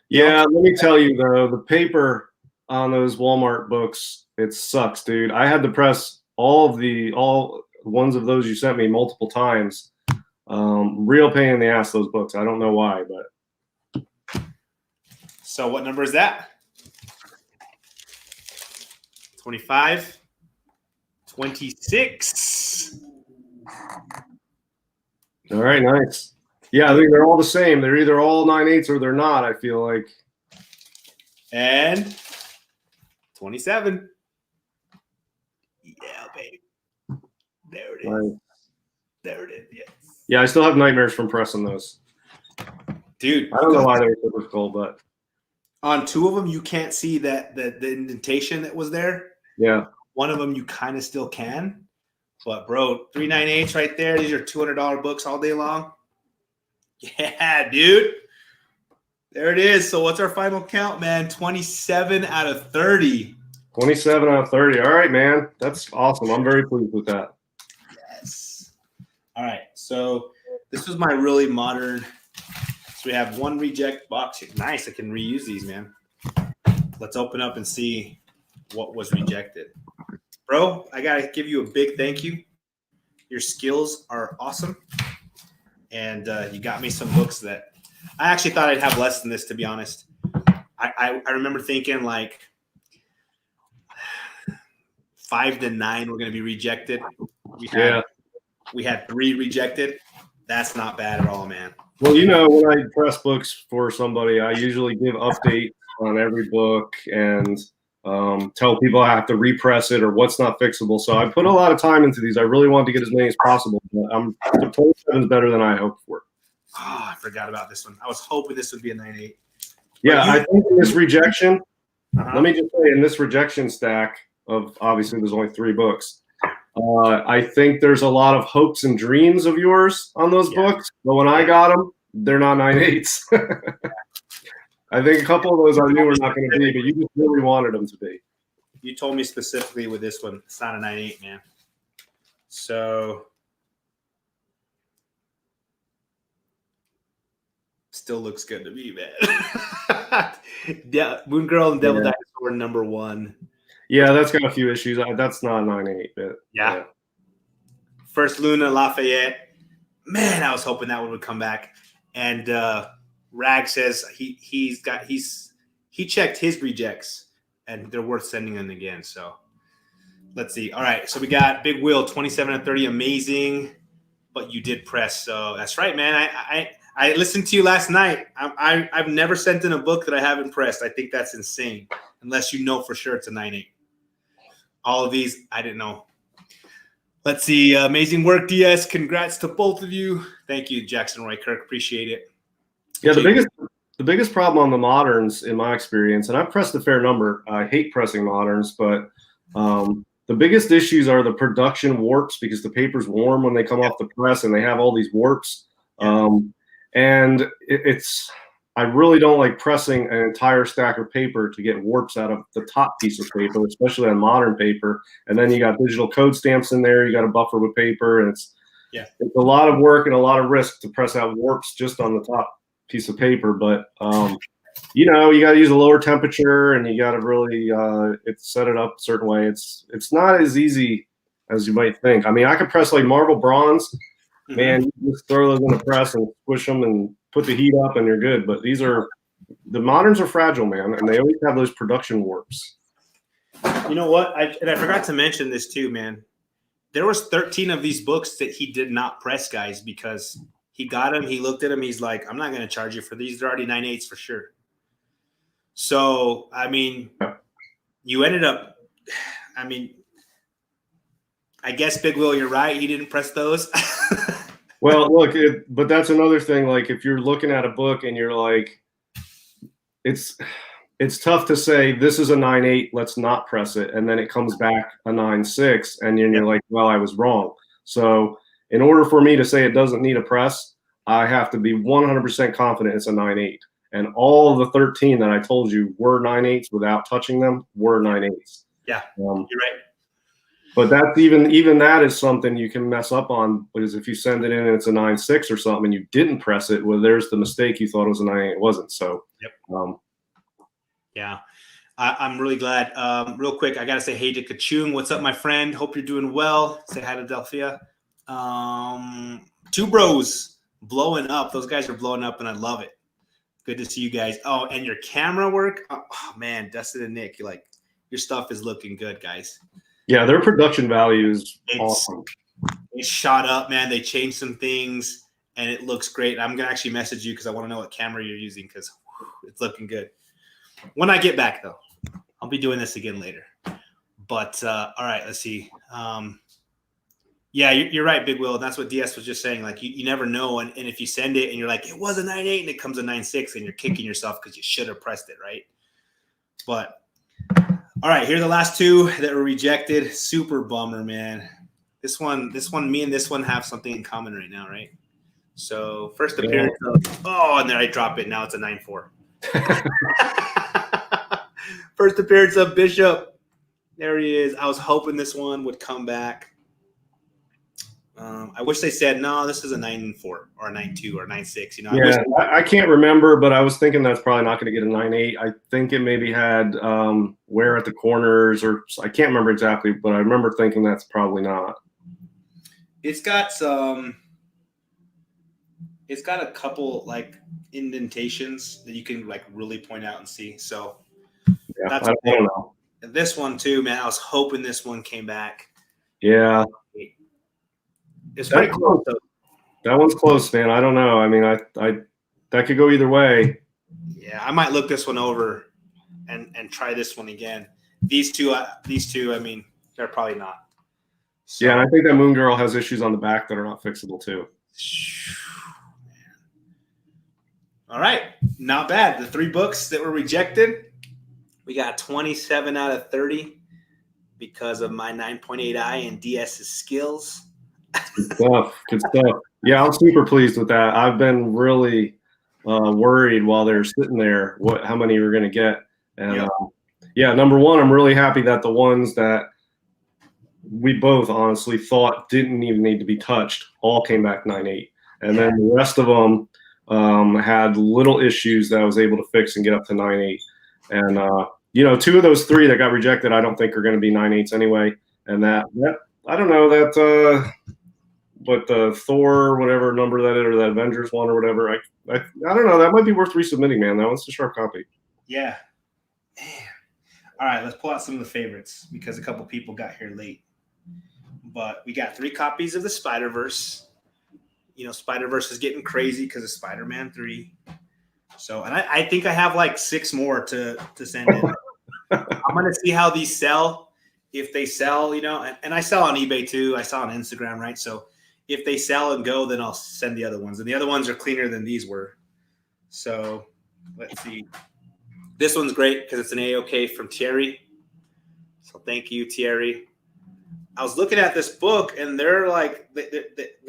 Yeah, let me tell you though, the paper on those Walmart books, it sucks, dude. I had to press all ones of those you sent me multiple times. Real pain in the ass, those books. I don't know why, but. So what number is that? 25, 26. All right, nice. Yeah, I think they're all the same. They're either all 9/8 or they're not, I feel like. And 27. Yeah, baby. There it is. Nice. There it is, yes. Yeah, I still have nightmares from pressing those. Dude. I don't know why they were so difficult, but. On 2 of them, you can't see the indentation that was there. Yeah. One of them, you kind of still can. But, bro, 3 9/8 right there. These are $200 books all day long. Yeah, dude. There it is. So what's our final count, man? 27 out of 30. 27 out of 30. All right, man. That's awesome. I'm very pleased with that. Yes. All right. So this was my really modern. So we have one reject box. Nice. I can reuse these, man. Let's open up and see what was rejected. Bro, I got to give you a big thank you. Your skills are awesome. And you got me some books that I actually thought I'd have less than this, to be honest. I remember thinking like 5 to 9 were going to be rejected. We had 3 rejected. That's not bad at all, man. Well, when I press books for somebody, I usually give updates on every book and tell people I have to repress it or what's not fixable. So I put a lot of time into these. I really wanted to get as many as possible. But 27 is better than I hoped for. Oh, I forgot about this one. I was hoping this would be a 9.8. Yeah, I think in this rejection, let me just say in this rejection stack of obviously there's only 3 books. I think there's a lot of hopes and dreams of yours on those books. But when I got them, they're not 9.8s. I think a couple of those I knew were not going to be, but you just really wanted them to be. You told me specifically with this one, it's not a 9.8, man. So still looks good to me, man. Yeah, Moon Girl and Devil Dinosaur number 1. Yeah, that's got a few issues. That's not a 9.8. But yeah. First Luna Lafayette. Man, I was hoping that one would come back. And Rag says he checked his rejects and they're worth sending them again. So let's see. All right. So we got Big Will, 27 and 30. Amazing. But you did press. So that's right, man. I listened to you last night. I've never sent in a book that I haven't pressed. I think that's insane. Unless you know for sure it's a 9.8. All of these, I didn't know. Let's see. Amazing work, DS. Congrats to both of you. Thank you, Jackson Roy Kirk. Appreciate it. Yeah, the biggest problem on the moderns, in my experience, and I've pressed a fair number. I hate pressing moderns, but the biggest issues are the production warps because the paper's warm when they come off the press and they have all these warps. And I really don't like pressing an entire stack of paper to get warps out of the top piece of paper, especially on modern paper. And then you got digital code stamps in there. You got to buffer with paper, and it's a lot of work and a lot of risk to press out warps just on the top piece of paper. But you got to use a lower temperature, and you got to really set it up a certain way. It's not as easy as you might think. I mean, I could press like marble bronze. Man, you just throw those in the press and squish them and put the heat up and you're good. But the moderns are fragile, man, and they always have those production warps. You know what? I forgot to mention this too, man. There was 13 of these books that he did not press, guys, because he got them. He looked at them. He's like, I'm not going to charge you for these. They're already 9.8s for sure. So, I mean, you ended up, I guess, Big Will, you're right. He didn't press those. Well, look, but that's another thing. Like, if you're looking at a book and you're like, it's tough to say this is a 9.8, let's not press it, and then it comes back a 9.6, and you're like, well, I was wrong. So, in order for me to say it doesn't need a press, I have to be 100% confident it's a 9.8. And all of the 13 that I told you were 9.8s without touching them were 9.8s. Yeah, you're right. But that's even that is something you can mess up on, because if you send it in and it's a 9.6 or something and you didn't press it, well, there's the mistake. You thought it was a 9.8, it wasn't. So, yeah, I'm really glad. Real quick, I got to say hey to Kachung. What's up, my friend? Hope you're doing well. Say hi to Delphia. 2 bros blowing up. Those guys are blowing up, and I love it. Good to see you guys. Oh, and your camera work. Oh, man, Dustin and Nick, your stuff is looking good, guys. Yeah, their production value is awesome. It shot up, man. They changed some things, and it looks great. I'm going to actually message you because I want to know what camera you're using because it's looking good. When I get back, though, I'll be doing this again later. But, all right, let's see. Yeah, you're right, Big Will. That's what DS was just saying. Like, you never know. And if you send it and you're like, it was a 9.8 and it comes a 9.6 and you're kicking yourself because you should have pressed it, right? But all right, here are the last 2 that were rejected. Super bummer, man. This one, me and this one have something in common right now, right? So first appearance of, and then I drop it. Now it's a 9.4. First appearance of Bishop. There he is. I was hoping this one would come back. I wish they said, no, this is a 9-4 or a 9-2 or 9-6. You know, yeah, I can't remember, but I was thinking that's probably not going to get a 9-8. I think it maybe had wear at the corners, or I can't remember exactly, but I remember thinking that's probably not. It's got some. It's got a couple like indentations that you can like really point out and see. So yeah, that's I don't know. And this one too, man. I was hoping this one came back. Yeah. It's pretty close though. That one's close, man. I don't know. I mean, I that could go either way. Yeah, I might look this one over and try this one again. These two, I mean, they're probably not. So, yeah, and I think that Moon Girl has issues on the back that are not fixable too. All right, not bad. The 3 books that were rejected, we got 27 out of 30 because of my 9.8i and DS's skills. Good stuff. Good stuff. Yeah, I'm super pleased with that. I've been really worried while they're sitting there how many we're going to get. And yeah, number one, I'm really happy that the ones that we both honestly thought didn't even need to be touched all came back 9.8. And then the rest of them had little issues that I was able to fix and get up to 9.8. And, you know, 2 of those 3 that got rejected, I don't think are going to be 9.8s anyway. And that I don't know that but the Thor, whatever number that is, or that Avengers one or whatever, I don't know. That might be worth resubmitting, man. That one's a sharp copy. Yeah. Man. All right, let's pull out some of the favorites because a couple people got here late. But we got 3 copies of the Spider-Verse. You know, Spider-Verse is getting crazy because of Spider-Man 3. So, and I think I have like 6 more to send in. I'm going to see how these sell. If they sell, you know, and I sell on eBay too. I sell on Instagram, right? So if they sell and go, then I'll send the other ones. And the other ones are cleaner than these were. So let's see. This one's great because it's an AOK from Thierry. So thank you, Thierry. I was looking at this book, and they're like,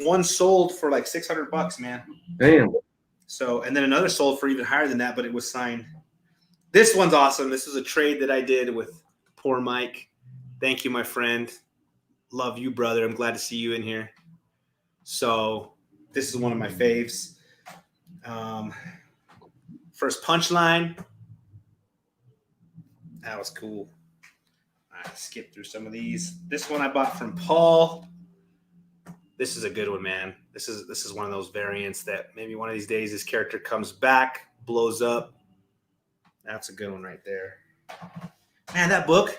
one sold for like $600, man. Damn. So, and then another sold for even higher than that, but it was signed. This one's awesome. This is a trade that I did with poor Mike. Thank you, my friend. Love you, brother. I'm glad to see you in here. So this is one of my faves. First punchline. That was cool. I skipped through some of these. This one I bought from Paul. This is a good one, man. This is one of those variants that maybe one of these days this character comes back, blows up. That's a good one right there. Man, that book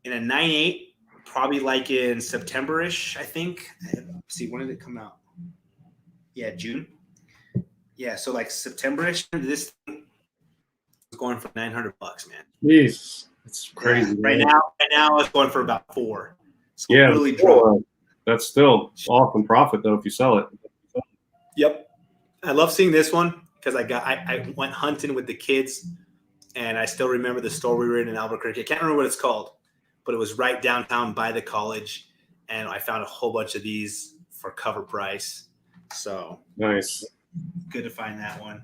in a 9.8, probably like in September-ish, I think. Let's see, when did it come out? Yeah, June. Yeah, so like September-ish. This thing was going for $900, man. Jeez, it's crazy. Yeah, right now it's going for about $4. So yeah, really dropped. That's still awesome profit though if you sell it. Yep, I love seeing this one because I went hunting with the kids, and I still remember the store we were in Albuquerque. I can't remember what it's called, but it was right downtown by the college, and I found a whole bunch of these for cover price. So nice, good to find that one.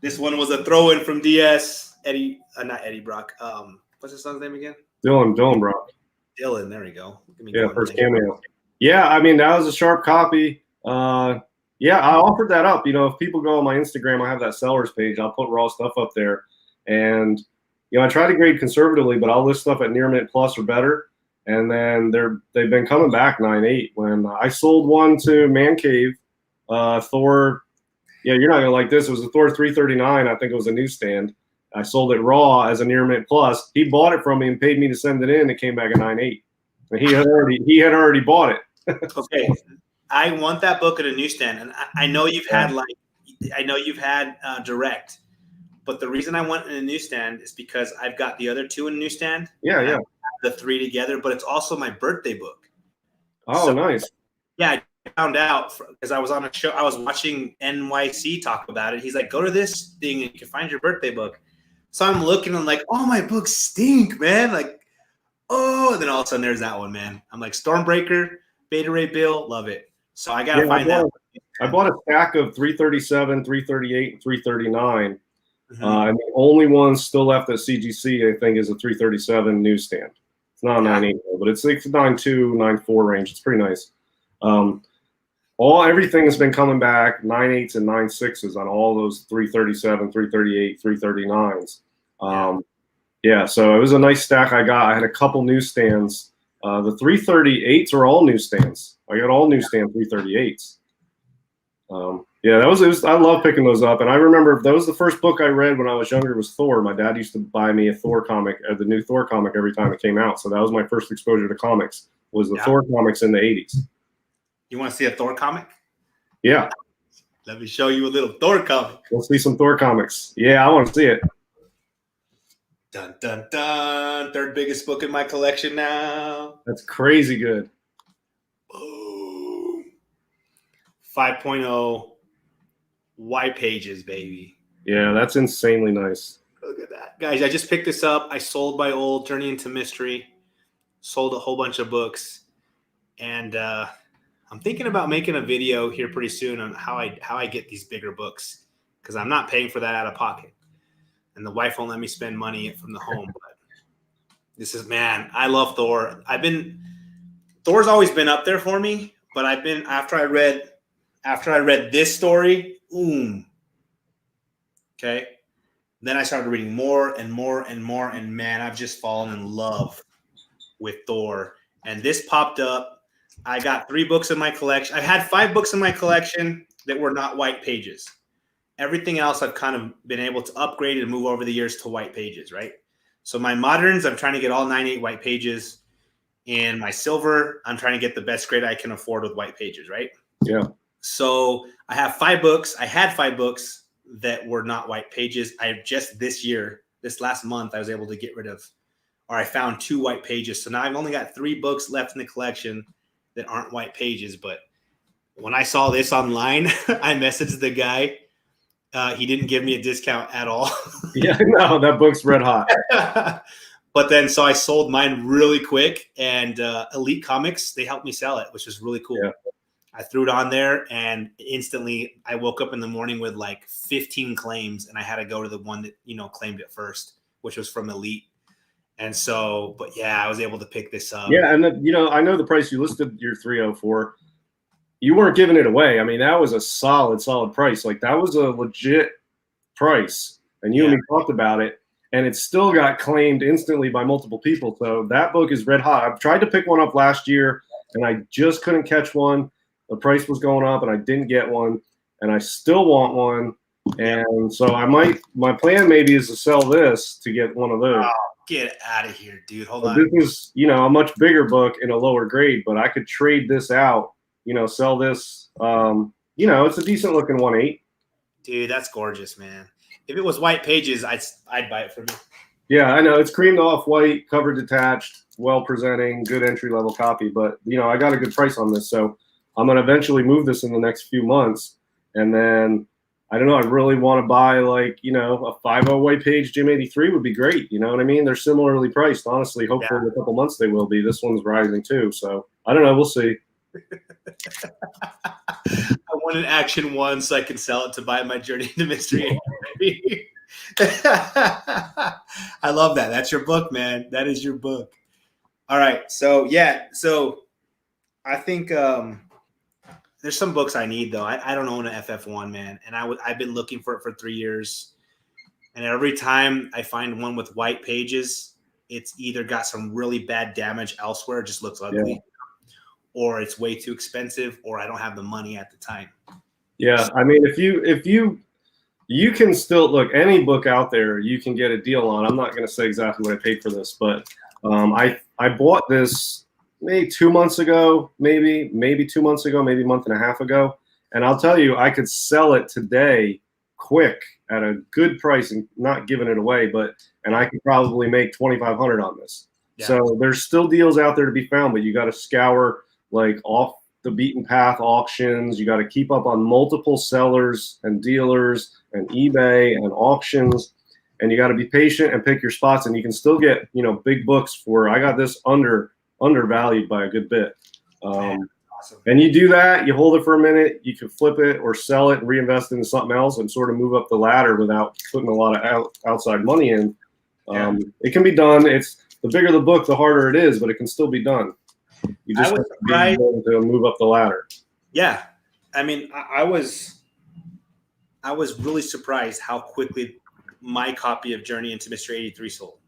This one was a throw-in from DS Eddie, not Eddie Brock. What's his son's name again? Dylan Brock. Dylan, there we go. Yeah, first cameo. Yeah, I mean that was a sharp copy. Yeah, I offered that up. You know, if people go on my Instagram, I have that sellers page. I'll put raw stuff up there, and you know, I try to grade conservatively, but I'll list stuff at near mint plus or better. And then they've been coming back 9.8. When I sold one to Man Cave, Thor. Yeah, you're not gonna like this. It was a Thor 339. I think it was a newsstand. I sold it raw as a near mint plus. He bought it from me and paid me to send it in. It came back at 9.8. And he had already bought it. Okay, I want that book at a newsstand, and I know you've had direct, but the reason I want in a newsstand is because I've got the other 2 in a newsstand. Yeah. The 3 together, but it's also my birthday book. Oh, so, nice. Yeah, I found out because I was on a show. I was watching NYC talk about it. He's like, go to this thing and you can find your birthday book. So I'm looking and I'm like, oh, my books stink, man. Like, oh, and then all of a sudden there's that one, man. I'm like, Stormbreaker, Beta Ray Bill, love it. So I got to find that one. I bought a stack of 337, 338, and 339. And the only one still left at CGC, I think, is a 337 newsstand. It's not a 9.8, but it's like 9.2, 9.4 range. It's pretty nice. Everything has been coming back 9.8s and 9.6s on all those 337, 338, 339s. So it was a nice stack I got. I had a couple newsstands. The 338s are all newsstands. I got all newsstand 338s. I love picking those up. And I remember that was the first book I read when I was younger was Thor. My dad used to buy me a Thor comic, the new Thor comic every time it came out. So that was my first exposure to comics, was the Thor comics in the 80s. You want to see a Thor comic? Yeah. Let me show you a little Thor comic. Let's see some Thor comics. Yeah, I want to see it. Dun, dun, dun. Third biggest book in my collection now. That's crazy good. Boom. 5.0 white pages, baby. Yeah, that's insanely nice. Look at that. Guys, I just picked this up. I sold my old Journey into Mystery. Sold a whole bunch of books. And I'm thinking about making a video here pretty soon on how I get these bigger books, because I'm not paying for that out of pocket. And the wife won't let me spend money from the home. But this is, man, I love Thor. Thor's always been up there for me, but after I read this story, okay, then I started reading more and more and more, and man, I've just fallen in love with Thor. And this popped up. I got 3 books in my collection. I had 5 books in my collection that were not white pages. Everything else I've kind of been able to upgrade and move over the years to white pages, right? So my moderns, I'm trying to get all 9.8 white pages. And my silver, I'm trying to get the best grade I can afford with white pages, right? Yeah. So I have 5 books. I had 5 books that were not white pages. This last month, I was able to get rid of, or I found 2 white pages. So now I've only got 3 books left in the collection that aren't white pages. But when I saw this online, I messaged the guy. He didn't give me a discount at all. Yeah, no, that book's red hot. But then, so I sold mine really quick, and Elite Comics, they helped me sell it, which was really cool. Yeah. I threw it on there, and instantly I woke up in the morning with like 15 claims, and I had to go to the one that, claimed it first, which was from Elite. And so, but yeah, I was able to pick this up. Yeah. And I know the price you listed your 304. You weren't giving it away. I mean, that was a solid price. Like, that was a legit price. And you and me talked about it, and it still got claimed instantly by multiple people. So that book is red hot. I've tried to pick one up last year, and I just couldn't catch one. The price was going up, and I didn't get one. And I still want one. And so my plan maybe is to sell this to get one of those. Oh, get out of here, dude. Hold on. This is, a much bigger book in a lower grade, but I could trade this out. Sell this. It's a decent looking 1.8. Dude, that's gorgeous, man. If it was white pages, I'd buy it for me. Yeah, I know. It's creamed off white, cover detached, well presenting, good entry level copy. But I got a good price on this, so I'm gonna eventually move this in the next few months. And then I don't know. I really want to buy a 5.0 white page Jim 83 would be great. You know what I mean? They're similarly priced. Honestly, hopefully in a couple months they will be. This one's rising too, so I don't know. We'll see. I want an Action 1 so I can sell it to buy my Journey into Mystery. I love that. That's your book, man. That is your book. All right. So I think there's some books I need, though. I don't own an FF1, man, and I've been looking for it for 3 years, and every time I find one with white pages, it's either got some really bad damage elsewhere, just looks ugly. Yeah. Or it's way too expensive, or I don't have the money at the time. Yeah, I mean, if you can still look, any book out there you can get a deal on. I'm not going to say exactly what I paid for this, but I bought this maybe 2 months ago, maybe 2 months ago, maybe a month and a half ago, and I'll tell you, I could sell it today quick at a good price and not giving it away, and I could probably make $2,500 on this. Yeah. So there's still deals out there to be found, but you got to scour off the beaten path auctions. You got to keep up on multiple sellers and dealers and eBay and auctions, and you got to be patient and pick your spots. And you can still get big books for. I got this undervalued by a good bit. awesome. And you do that, you hold it for a minute, you can flip it or sell it and reinvest into something else and sort of move up the ladder without putting a lot of outside money in. It can be done. It's the bigger the book, the harder it is, but it can still be done. You just have to be willing to move up the ladder. Yeah. I mean, I was really surprised how quickly my copy of Journey into Mystery 83 sold.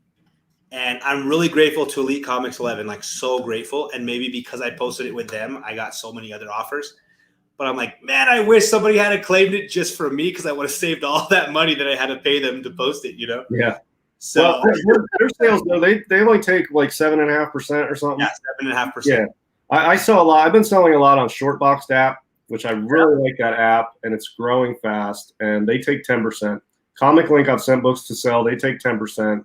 And I'm really grateful to Elite Comics 11, like so grateful. And maybe because I posted it with them, I got so many other offers. But I'm like, man, I wish somebody had claimed it just for me because I would have saved all that money that I had to pay them to post it, Yeah. So their sales, though, they only take like 7.5% or something. Yeah, 7.5%. Yeah. I sell a lot. I've been selling a lot on Shortboxed app, which I really like that app, and it's growing fast, and they take 10%. Comic Link, I've sent books to sell. They take 10%.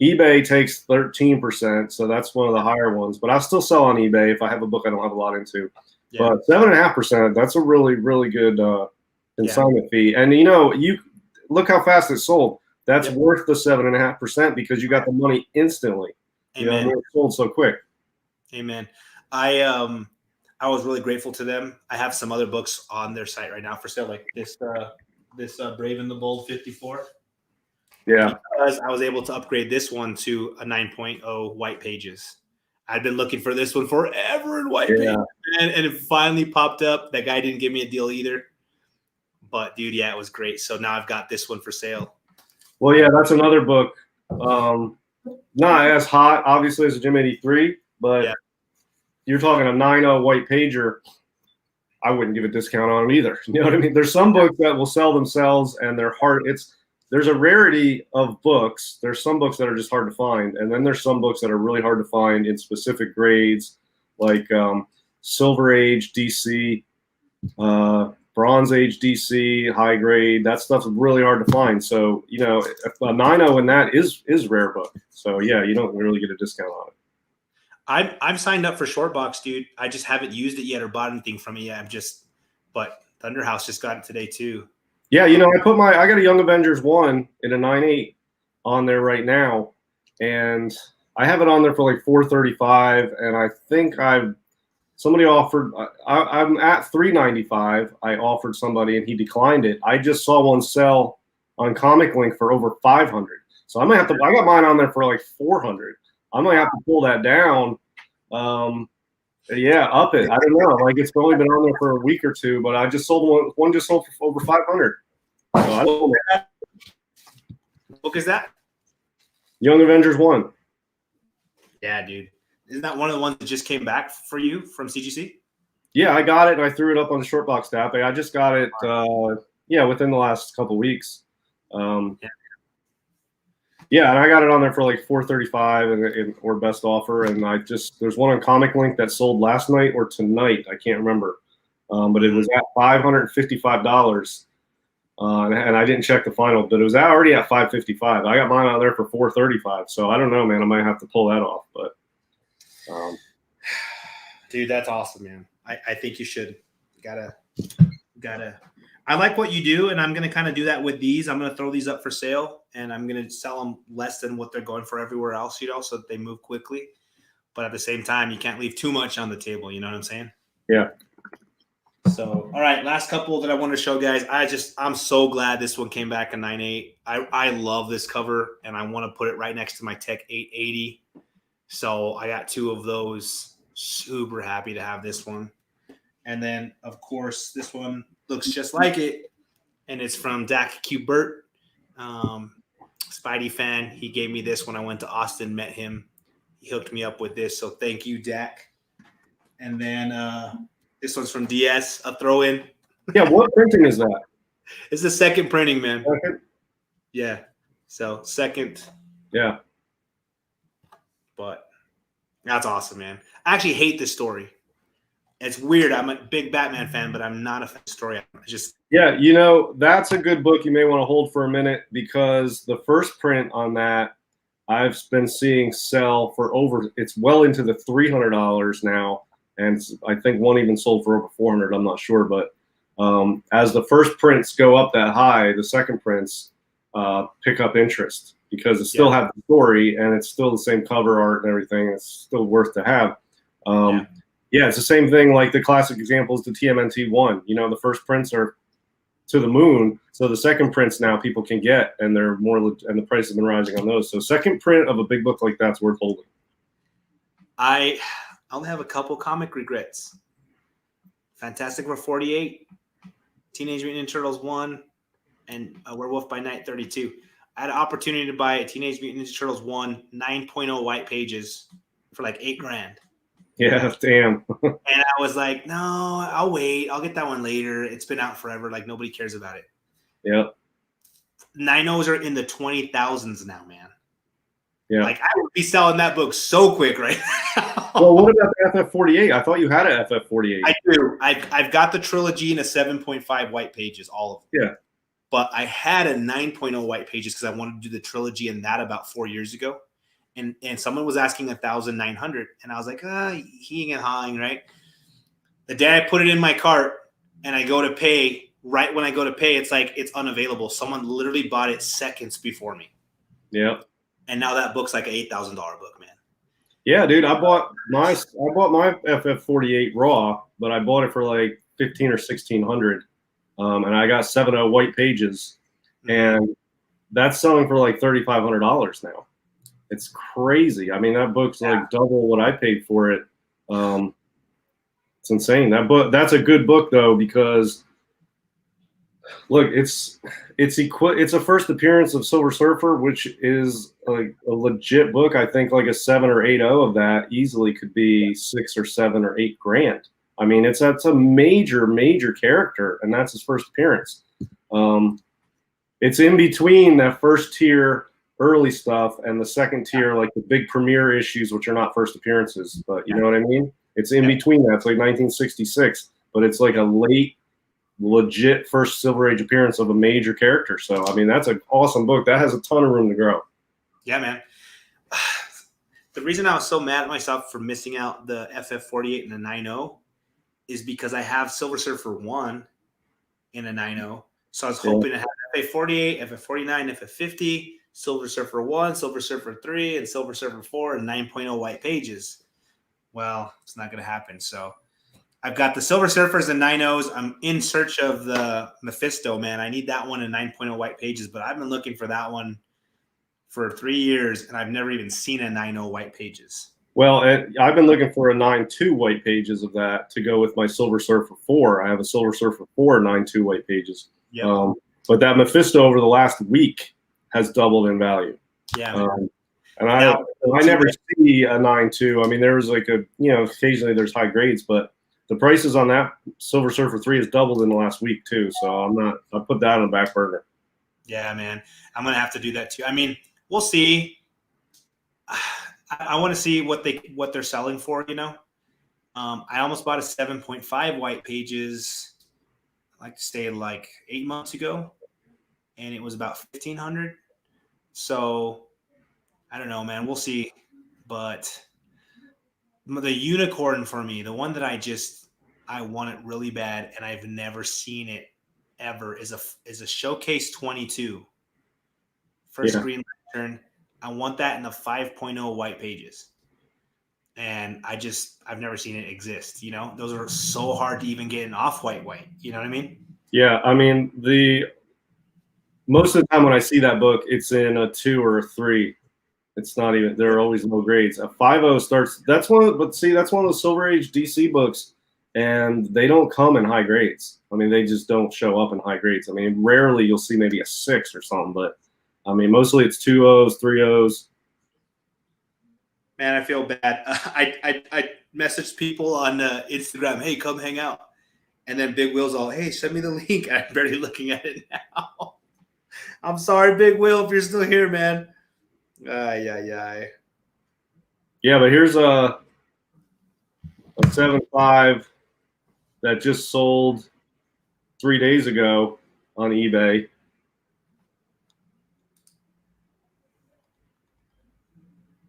eBay takes 13%, so that's one of the higher ones. But I still sell on eBay if I have a book I don't have a lot into. Yeah. But 7.5%, that's a really, really good consignment fee. And you look how fast it sold. That's worth the 7.5% because you got the money instantly. Amen. It sold so quick. Amen. I was really grateful to them. I have some other books on their site right now for sale, like this Brave and the Bold 54. Yeah. Because I was able to upgrade this one to a 9.0 white pages. I'd been looking for this one forever in white pages, and it finally popped up. That guy didn't give me a deal either. But, dude, yeah, it was great. So now I've got this one for sale. Well, yeah, that's another book. Not as hot, obviously, as a Gym 83, but you're talking a 9.0 white pager. I wouldn't give a discount on them either. You know what I mean? There's some books that will sell themselves, and they're hard. There's a rarity of books. There's some books that are just hard to find, and then there's some books that are really hard to find in specific grades, like Silver Age DC, Bronze Age DC, high grade. That stuff's really hard to find. So a 9.0 in that is rare book. So yeah, you don't really get a discount on it. I'm signed up for Shortbox, dude. I just haven't used it yet or bought anything from it yet. But Thunderhouse just got it today too. Yeah, I got a Young Avengers 1 in a 9.8 on there right now, and I have it on there for like $435, and I think somebody offered. I'm at $395. I offered somebody, and he declined it. I just saw one sell on Comic Link for over $500, so I might have to. I got mine on there for like $400. I might have to pull that down. Yeah, up it. I don't know. Like it's only been on there for a week or two, but I just sold one. One just sold for over $500. So I don't know. What book is that? Young Avengers 1. Yeah, dude. Isn't that one of the ones that just came back for you from CGC? Yeah, I got it, and I threw it up on the Shortbox app. I just got it, within the last couple weeks. Yeah, and I got it on there for like $435 or best offer, and there's one on Comic Link that sold last night or tonight. I can't remember, but it was at $555. And I didn't check the final, but it was already at $555. I got mine out there for $435. So I don't know, man. I might have to pull that off, but. Dude, that's awesome, man. I think you should. Gotta. I like what you do, and I'm gonna kind of do that with these. I'm gonna throw these up for sale, and I'm gonna sell them less than what they're going for everywhere else, so that they move quickly. But at the same time, you can't leave too much on the table. You know what I'm saying? Yeah. So, all right, last couple that I wanted to show guys. I'm so glad this one came back in 9.8. I love this cover, and I want to put it right next to my Tech 880. So I got two of those. Super happy to have this one. And then, of course, this one looks just like it, and it's from Dak Kubert, Spidey fan. He gave me this when I went to Austin, met him. He hooked me up with this, so thank you, Dak. And then this one's from DS, a throw-in. Yeah, what printing is that? It's the second printing, man. Second? Yeah, so second. Yeah. But that's awesome, man. I actually hate this story. It's weird. I'm a big Batman fan, but I'm not a fan of the story. Yeah, that's a good book you may want to hold for a minute, because the first print on that I've been seeing sell for it's well into the $300 now, and I think one even sold for over $400. I'm not sure, but as the first prints go up that high, the second prints pick up interest because it still has the story and it's still the same cover art and everything. It's still worth to have. Yeah, it's the same thing. Like the classic example is the TMNT1. You know, the first prints are to the moon, so the second prints now people can get, and they're more, and the price has been rising on those. So second print of a big book like that's worth holding. I only have a couple comic regrets. Fantastic Four 48, Teenage Mutant Ninja Turtles 1, and Werewolf by Night 32. I had an opportunity to buy a Teenage Mutant Ninja Turtles 1 9.0 white pages for like $8,000. Yeah, damn. And I was like, no, I'll wait. I'll get that one later. It's been out forever. Like, nobody cares about it. Yeah. 9.0s are in the 20,000s now, man. Yeah. Like, I would be selling that book so quick right now. Well, what about the FF48? I thought you had an FF48. I do. I've got the trilogy in a 7.5 white pages, all of them. Yeah. But I had a 9.0 white pages because I wanted to do the trilogy and that about 4 years ago. And someone was asking 1,900, and I was like, heeing and hawing, right? The day I put it in my cart and I go to pay, right when I go to pay, it's like it's unavailable. Someone literally bought it seconds before me. Yeah. And now that book's like an $8,000 book, man. Yeah, dude. I bought my FF48 raw, but I bought it for like $1,500 or $1,600, and I got 7.0 white pages, and that's selling for like $3,500 now. It's crazy. I mean, that book's like double what I paid for it. It's insane. That's a good book though, because look, it's a first appearance of Silver Surfer, which is like a legit book. I think like a 7 or 8.0 of that easily could be 6 or 7 or 8 grand. I mean, that's a major character, and that's his first appearance. It's in between that first tier early stuff and the second tier, like the big premiere issues, which are not first appearances, but you know what I mean? It's in between that. It's like 1966, but it's like a late, legit first Silver Age appearance of a major character. So, I mean, that's an awesome book. That has a ton of room to grow. Yeah, man. The reason I was so mad at myself for missing out the FF48 and the 9.0 is because I have Silver Surfer 1 in a 9.0. So I was hoping to have FF48, FF49, FF50, Silver Surfer 1, Silver Surfer 3, and Silver Surfer 4 and 9.0 white pages. Well, it's not going to happen. So I've got the Silver Surfers and 9.0s. I'm in search of the Mephisto, man. I need that one in 9.0 white pages, but I've been looking for that one for 3 years, and I've never even seen a 9.0 white pages. Well, I've been looking for a 9.2 white pages of that to go with my Silver Surfer 4. I have a Silver Surfer 4 9.2 white pages. Yep. But that Mephisto over the last week has doubled in value. Yeah. And I never see a 9.2. I mean, there's like occasionally there's high grades, but the prices on that Silver Surfer 3 has doubled in the last week too. So I put that on the back burner. Yeah, man. I'm going to have to do that too. I mean, we'll see. I want to see what they're selling for, you know. I almost bought a 7.5 white pages, I like to say like 8 months ago, and it was about $1,500. So I don't know, man. We'll see. But the unicorn for me, the one that I want it really bad, and I've never seen it ever, is a Showcase 22. First Green Lantern. I want that in the 5.0 white pages. And I've never seen it exist. You know, those are so hard to even get an off-white. You know what I mean? Yeah. I mean, most of the time when I see that book, it's in a 2 or a 3. It's not even, there are always low grades. A 5.0 starts, that's one of those Silver Age DC books, and they don't come in high grades. I mean, they just don't show up in high grades. I mean, rarely you'll see maybe a 6 or something, but I mean, mostly it's 2.0s, 3.0s. Man, I feel bad. I messaged people on Instagram, hey, come hang out. And then Big Will's all, hey, send me the link. I'm barely looking at it now. I'm sorry, Big Will, if you're still here, man. Yeah, but here's a 7.5 that just sold 3 days ago on eBay.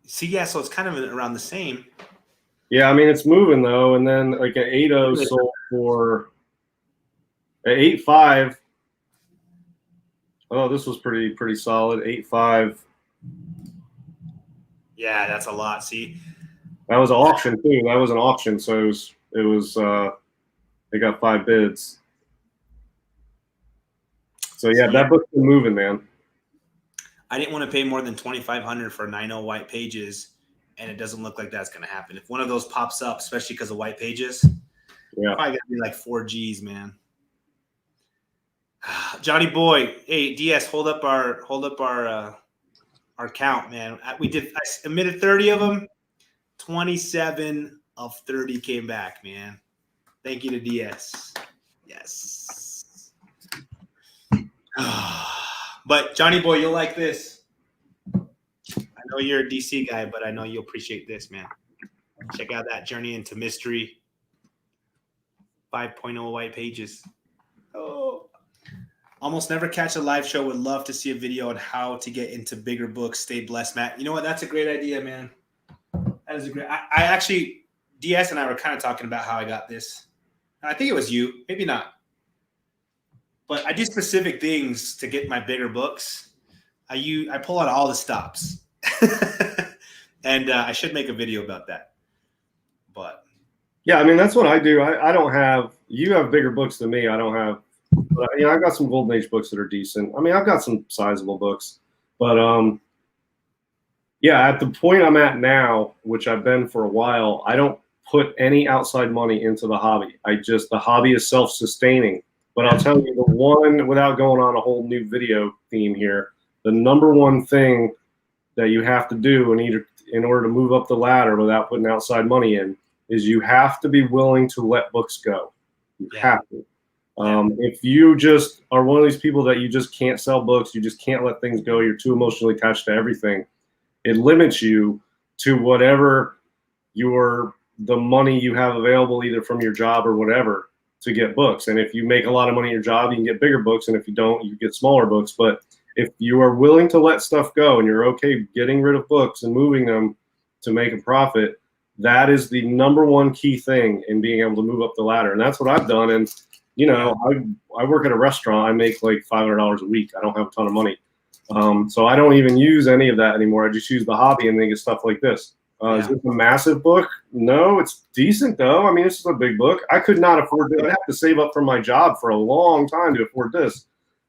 See, yeah, so it's kind of around the same. Yeah, I mean, it's moving, though. And then like an 8.0 sold for an 8.5. Oh, this was pretty solid. 8.5. Yeah, that's a lot. See, That was an auction too. That was an auction, so it was they got 5 bids. So yeah, that book's been moving, man. I didn't want to pay more than $2,500 for 90 white pages, and it doesn't look like that's going to happen. If one of those pops up, especially because of white pages, yeah, probably going to be like 4 G's, man. Johnny boy, hey DS, hold up our count, man. I submitted 30 of them. 27 of 30 came back, man. Thank you to DS. Yes. But Johnny boy, you'll like this. I know you're a DC guy, but I know you'll appreciate this, man. Check out that Journey into Mystery 5.0 white pages. Oh. Almost never catch a live show. Would love to see a video on how to get into bigger books. Stay blessed, Matt. You know what? That's a great idea, man. That is a great. I actually, DS and I were kind of talking about how I got this. I think it was you, maybe not. But I do specific things to get my bigger books. I pull out all the stops, and I should make a video about that. But yeah, I mean that's what I do. I don't have. You have bigger books than me. I don't have. But, you know, I've got some Golden Age books that are decent. I mean, I've got some sizable books, but yeah, at the point I'm at now, which I've been for a while, I don't put any outside money into the hobby. The hobby is self-sustaining. But I'll tell you the one, without going on a whole new video theme here, the number one thing that you have to do in order to move up the ladder without putting outside money in is you have to be willing to let books go. You have to. If you just are one of these people that you just can't sell books, you just can't let things go, you're too emotionally attached to everything, it limits you to whatever the money you have available either from your job or whatever to get books. And if you make a lot of money in your job, you can get bigger books. And if you don't, you get smaller books. But if you are willing to let stuff go and you're okay getting rid of books and moving them to make a profit, that is the number one key thing in being able to move up the ladder. And that's what I've done. And, you know, I work at a restaurant. I make like $500 a week. I don't have a ton of money. So I don't even use any of that anymore. I just use the hobby and then get stuff like this. Is this a massive book? No, it's decent though. I mean, this is a big book. I could not afford it. I'd have to save up from my job for a long time to afford this.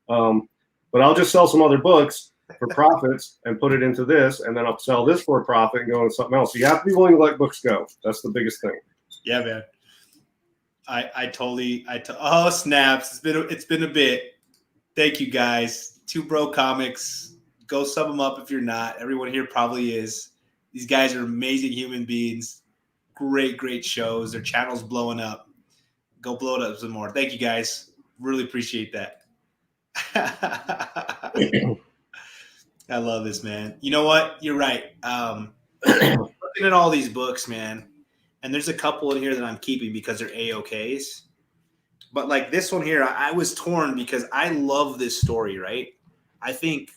But I'll just sell some other books for profits and put it into this, and then I'll sell this for a profit and go into something else. So you have to be willing to let books go. That's the biggest thing. Yeah, man. Oh, snaps. It's been a bit. Thank you guys. Two Bro Comics. Go sub them up if you're not. Everyone here probably is. These guys are amazing human beings. Great shows. Their channel's blowing up. Go blow it up some more. Thank you guys. Really appreciate that. I love this, man. You know what? You're right. Looking at all these books, man, and there's a couple in here that I'm keeping because they're A-OKs. But like this one here, I was torn because I love this story, right? I think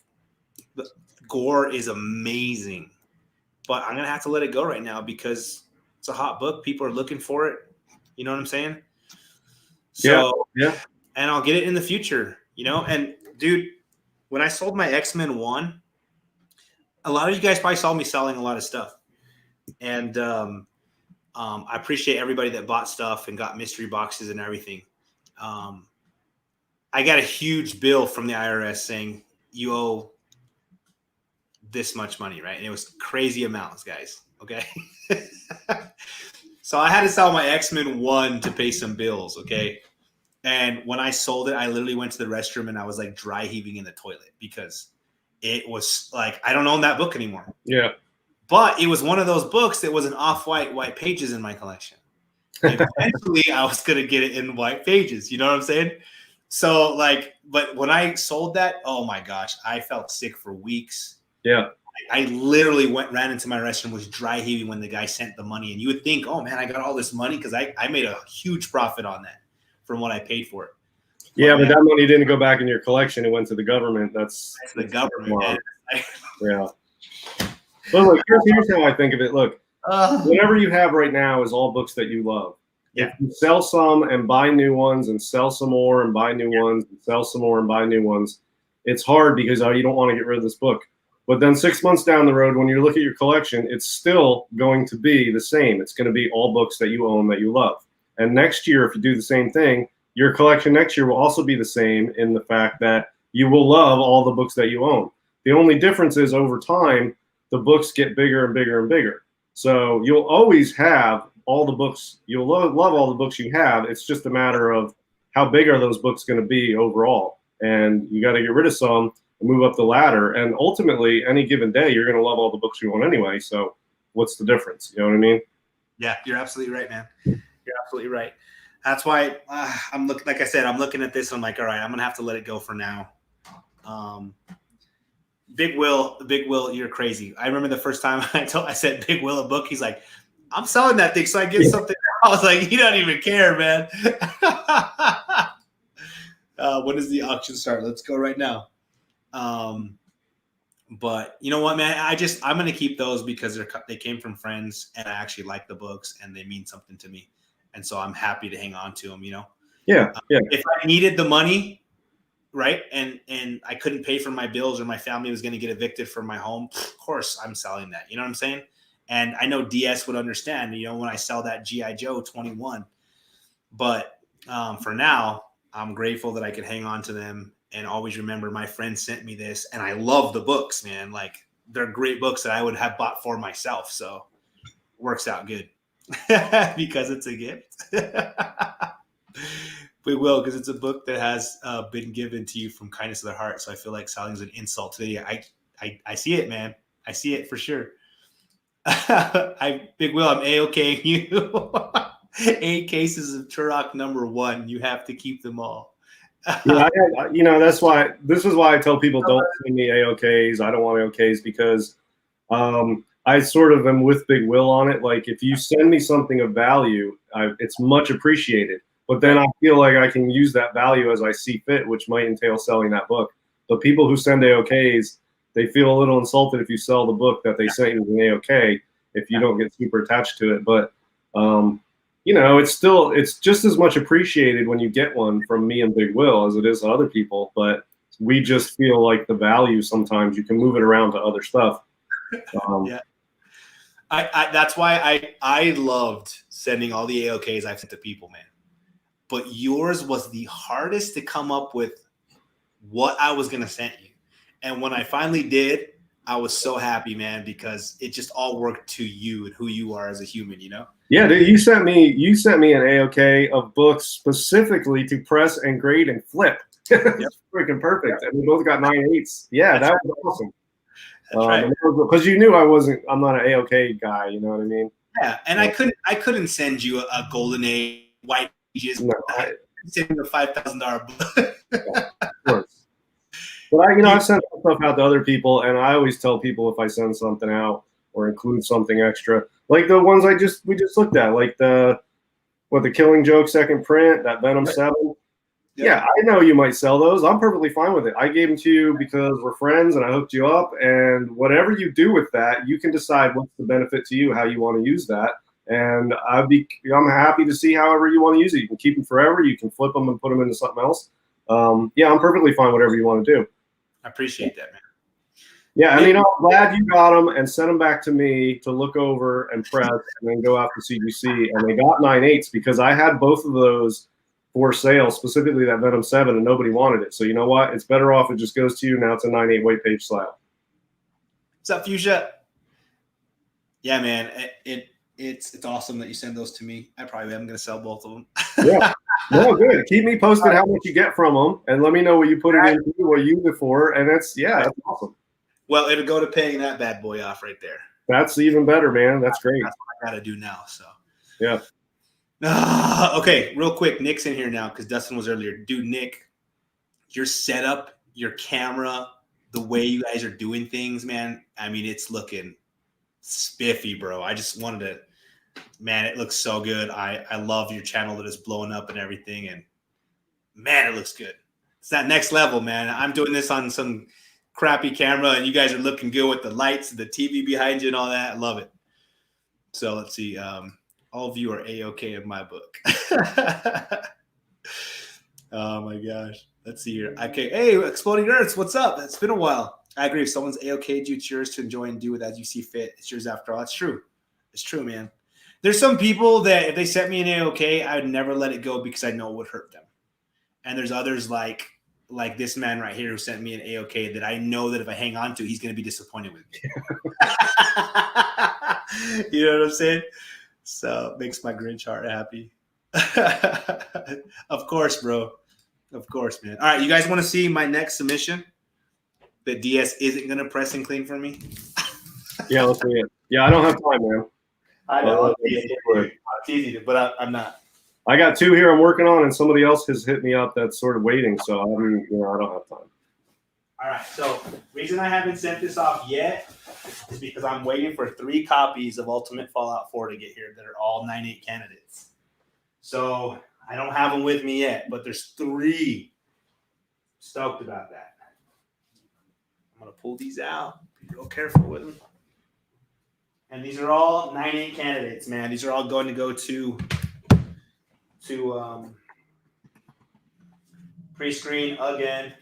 the gore is amazing. But I'm going to have to let it go right now because it's a hot book. People are looking for it. You know what I'm saying? So, yeah. And I'll get it in the future, you know? And, dude, when I sold my X-Men 1, a lot of you guys probably saw me selling a lot of stuff. And I appreciate everybody that bought stuff and got mystery boxes and everything. I got a huge bill from the IRS saying, you owe this much money, right? And it was crazy amounts, guys. Okay. So I had to sell my X-Men 1 to pay some bills. Okay. And when I sold it, I literally went to the restroom and I was like dry heaving in the toilet because it was like, I don't own that book anymore. Yeah. But it was one of those books that was an off-white white pages in my collection. And eventually I was going to get it in white pages. You know what I'm saying? So like, but when I sold that, oh my gosh, I felt sick for weeks. Yeah. I literally ran into my restroom, was dry heaving when the guy sent the money. And you would think, oh man, I got all this money because I made a huge profit on that from what I paid for it. Yeah, but that money didn't go back in your collection. It went to the government. That's the government. Yeah. But look, here's how I think of it. Look, whatever you have right now is all books that you love. Yeah. If you sell some and buy new ones and sell some more and buy new ones and sell some more and buy new ones, it's hard because you don't want to get rid of this book. But then 6 months down the road, when you look at your collection, it's still going to be the same. It's going to be all books that you own that you love. And next year, if you do the same thing, your collection next year will also be the same in the fact that you will love all the books that you own. The only difference is over time, the books get bigger and bigger and bigger. So you'll always have all the books. You'll love all the books you have. It's just a matter of how big are those books going to be overall. And you got to get rid of some and move up the ladder. And ultimately, any given day, you're going to love all the books you own anyway. So what's the difference? You know what I mean? Yeah, you're absolutely right, man. You're absolutely right. That's why I'm looking. Like I said, I'm looking at this. And I'm like, all right, I'm gonna have to let it go for now. Big Will, you're crazy. I remember the first time I said Big Will a book. He's like, I'm selling that thing, so I get something. I was like, you don't even care, man. When does the auction start? Let's go right now. But you know what, man? I'm gonna keep those because they came from friends, and I actually like the books, and they mean something to me, and so I'm happy to hang on to them. You know? Yeah. If I needed the money, right, and I couldn't pay for my bills, or my family was going to get evicted from my home, of course I'm selling that. You know what I'm saying? And I know DS would understand. You know, when I sell that GI Joe 21, but for now, I'm grateful that I could hang on to them. And always remember, my friend sent me this, and I love the books, man. Like, they're great books that I would have bought for myself. So it works out good because it's a gift. We will, because it's a book that has been given to you from kindness of the heart. So I feel like selling is an insult today. I see it, man. I see it for sure. Big Will, I'm A-okay you. 8 cases of Turok #1. You have to keep them all. That's why. This is why I tell people don't send me AOKs. I don't want AOKs because I sort of am with Big Will on it. Like, if you send me something of value, it's much appreciated. But then I feel like I can use that value as I see fit, which might entail selling that book. But people who send AOKs, they feel a little insulted if you sell the book that they sent you as an AOK if you don't get super attached to it. But it's just as much appreciated when you get one from me and Big Will as it is to other people. But we just feel like the value sometimes you can move it around to other stuff. Yeah. That's why I loved sending all the AOKs I've sent to people, man. But yours was the hardest to come up with what I was going to send you. And when I finally did, I was so happy, man, because it just all worked to you and who you are as a human, you know? Yeah, dude, you sent me an AOK of books specifically to press and grade and flip. It's freaking perfect. And we both got 9.8s. Yeah, that was awesome. That's right. Because you knew I'm not an AOK guy, you know what I mean? Yeah, and I couldn't send you a golden A white pages. No, I send you a $5,000 book. Yeah, of course. But I've sent stuff out to other people, and I always tell people if I send something out or include something extra, like the ones we just looked at, like the Killing Joke second print, that Venom 7. Yeah, I know you might sell those. I'm perfectly fine with it. I gave them to you because we're friends and I hooked you up. And whatever you do with that, you can decide what's the benefit to you, how you want to use that. And I'm happy to see however you want to use it. You can keep them forever. You can flip them and put them into something else. I'm perfectly fine whatever you want to do. I appreciate that, man. Yeah, I mean, I'm glad you got them and sent them back to me to look over and press and then go out to CGC. And they got 9.8s because I had both of those for sale, specifically that Venom 7, and nobody wanted it. So you know what? It's better off it just goes to you. Now it's a 9.8 white page slab. What's up, Fuchsia? Yeah, man. It's awesome that you send those to me. I probably am going to sell both of them. Yeah. No, good. Keep me posted how much you get from them, and let me know what you put it into, what you use it for, and that's awesome. Well, it'll go to paying that bad boy off right there. That's even better, man. That's great. That's what I got to do now. So yeah. Okay, real quick. Nick's in here now because Dustin was earlier. Dude, Nick, your setup, your camera, the way you guys are doing things, man. I mean, it's looking spiffy, bro. I just wanted to, man, it looks so good. I love your channel that is blowing up and everything. And man, it looks good. It's that next level, man. I'm doing this on some crappy camera and you guys are looking good with the lights, the TV behind you and all that. I love it. So let's see. All of you are A-okay in my book. Oh my gosh. Let's see here. Okay. Hey, Exploding Earths, what's up? It's been a while. I agree. If someone's A-OK, it's yours to enjoy and do with as you see fit. It's yours after all. It's true. It's true, man. There's some people that if they sent me an A-OK, I would never let it go because I know it would hurt them. And there's others like this man right here who sent me an A-OK that I know that if I hang on to, he's going to be disappointed with me. You know what I'm saying? So it makes my Grinch heart happy. Of course, bro. Of course, man. All right, you guys want to see my next submission that DS isn't going to press and clean for me? Yeah, let's see it. Yeah, I don't have time, man. I know. It's easy, but I'm not. I got 2 here I'm working on, and somebody else has hit me up that's sort of waiting, so I don't have time. All right, so reason I haven't sent this off yet is because I'm waiting for 3 copies of Ultimate Fallout 4 to get here that are all 9.8 candidates. So I don't have them with me yet, but there's 3. Stoked about that. I'm going to pull these out. Be real careful with them. And these are all 9.8 candidates, man. These are all going to go to pre-screen again.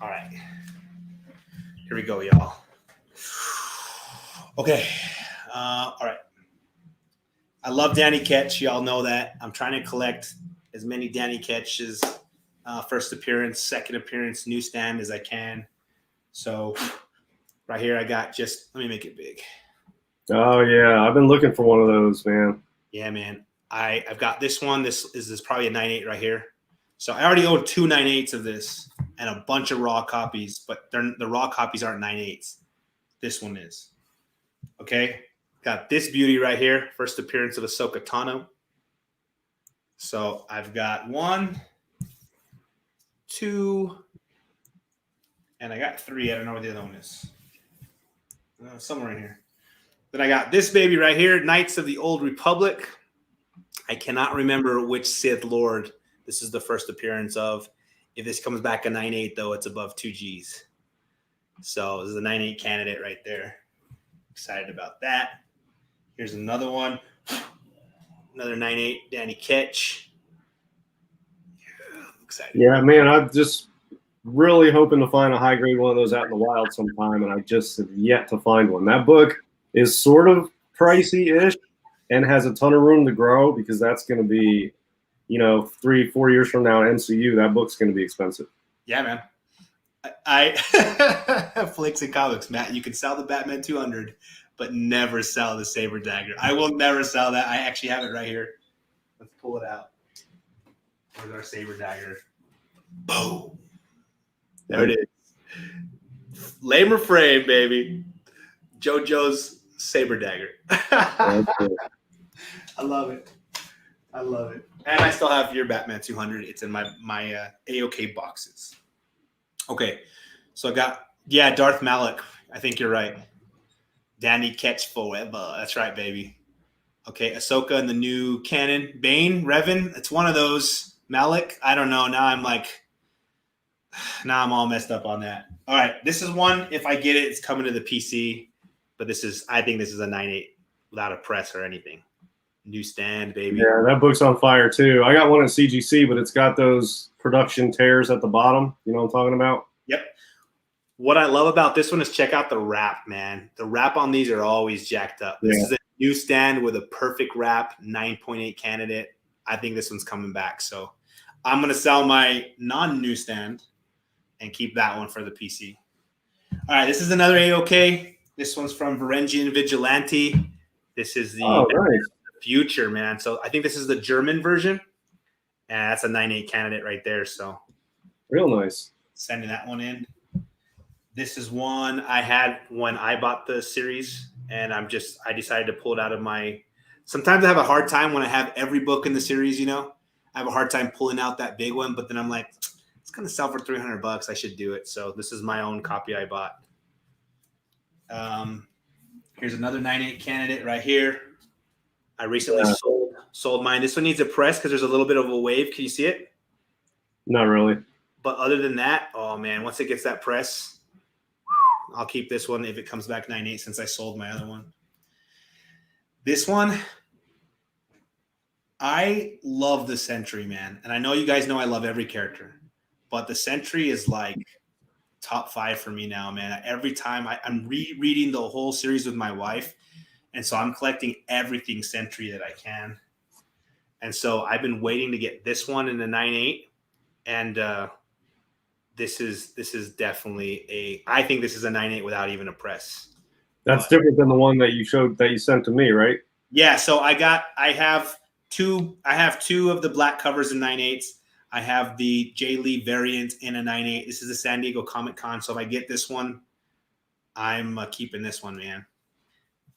All right. Here we go, y'all. Okay. All right. I love Danny Ketch. Y'all know that. I'm trying to collect as many Danny Ketches, first appearance, second appearance, newsstand as I can. So right here, I got let me make it big. Oh, yeah. I've been looking for one of those, man. Yeah, man. I've got this one. This is probably a 9.8 right here. So I already own 2 9.8s of this and a bunch of raw copies, but the raw copies aren't 9.8s. This one is. Okay. Got this beauty right here. First appearance of Ahsoka Tano. So I've got 1, 2, and I got 3. I don't know where the other one is. Somewhere in here. Then I got this baby right here, Knights of the Old Republic. I cannot remember which Sith Lord this is the first appearance of. If this comes back a 9.8, though, it's above 2 Gs. So this is a 9.8 candidate right there. Excited about that. Here's another one. Another 9.8 Danny Ketch. Yeah, I'm excited. Yeah, man, I'm just really hoping to find a high-grade one of those out in the wild sometime, and I just have yet to find one. That book is sort of pricey-ish and has a ton of room to grow because that's going to be, 3-4 years from now, MCU, that book's going to be expensive. Yeah, man. I Flicks and Comics, Matt, you can sell the Batman 200, but never sell the Saber Dagger. I will never sell that. I actually have it right here. Let's pull it out. Where's our Saber Dagger? Boom. There it is. Lamer frame, baby. JoJo's Saber Dagger. I love it. I love it. And I still have your Batman 200. It's in my A-OK boxes. Okay. So I got, Darth Malik. I think you're right. Danny Ketch forever. That's right, baby. Okay. Ahsoka in the new canon. Bane, Revan. It's one of those. Malik. I don't know. Now I'm all messed up on that. All right. This is one. If I get it, it's coming to the PC. But I think this is a 9.8 without a press or anything. Newsstand, baby. Yeah, that book's on fire too. I got one at CGC, but it's got those production tears at the bottom. You know what I'm talking about? Yep. What I love about this one is check out the wrap, man. The wrap on these are always jacked up. This is a newsstand with a perfect wrap, 9.8 candidate. I think this one's coming back. So I'm going to sell my non-newsstand and keep that one for the PC. All right, this is another A-OK. This one's from Varangian Vigilante. This is the future, man. So I think this is the German version. And that's a 9.8 candidate right there. So real nice. Sending that one in. This is one I had when I bought the series. And I decided to pull it out of my – sometimes I have a hard time when I have every book in the series, I have a hard time pulling out that big one. But then I'm like, it's going to sell for $300. I should do it. So this is my own copy I bought. Here's another 9.8 candidate right here. I recently sold mine. This one needs a press because there's a little bit of a wave. Can you see it? Not really. But other than that, oh man, once it gets that press, I'll keep this one if it comes back 9.8 since I sold my other one. This one, I love the Sentry, man. And I know you guys know I love every character, but the Sentry is like top 5 for me now, man. Every time I'm rereading the whole series with my wife. And so I'm collecting everything Sentry that I can. And so I've been waiting to get this one in the 9.8. And this is definitely I think this is a 9.8 without even a press. That's different than the one that you sent to me, right? Yeah, so I have two of the black covers in 9.8s. I have the Jay Lee variant in a 9.8. This is the San Diego Comic Con. So if I get this one, I'm keeping this one, man.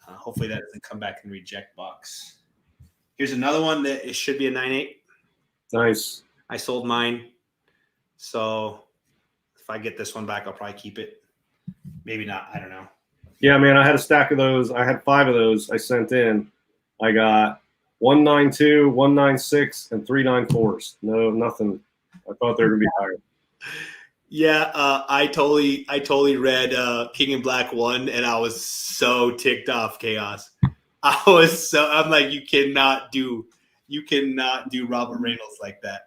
Hopefully that doesn't come back and reject box. Here's another one that it should be a 9.8. Nice. I sold mine. So if I get this one back, I'll probably keep it. Maybe not. I don't know. Yeah, man, I had a stack of those. I had 5 of those I sent in. I got 192, 196, and 394s. No, nothing. I thought they were going to be higher. Yeah, I totally read King in Black 1, and I was so ticked off, Chaos. I'm like, you cannot do Robert Reynolds like that.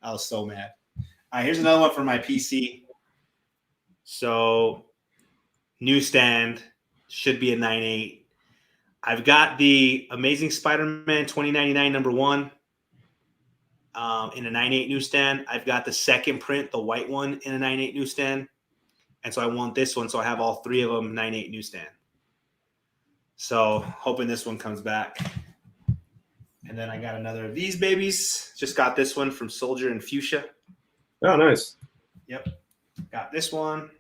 I was so mad. All right, here's another one for my PC. So, newsstand should be a 9.8. I've got the Amazing Spider-Man 2099 #1 in a 9.8 newsstand. I've got the second print, the white one, in a 9.8 newsstand. And so I want this one, so I have all 3 of them 9.8 newsstand. So hoping this one comes back. And then I got another of these babies. Just got this one from Soldier and Fuchsia. Oh, nice. Yep. Got this one.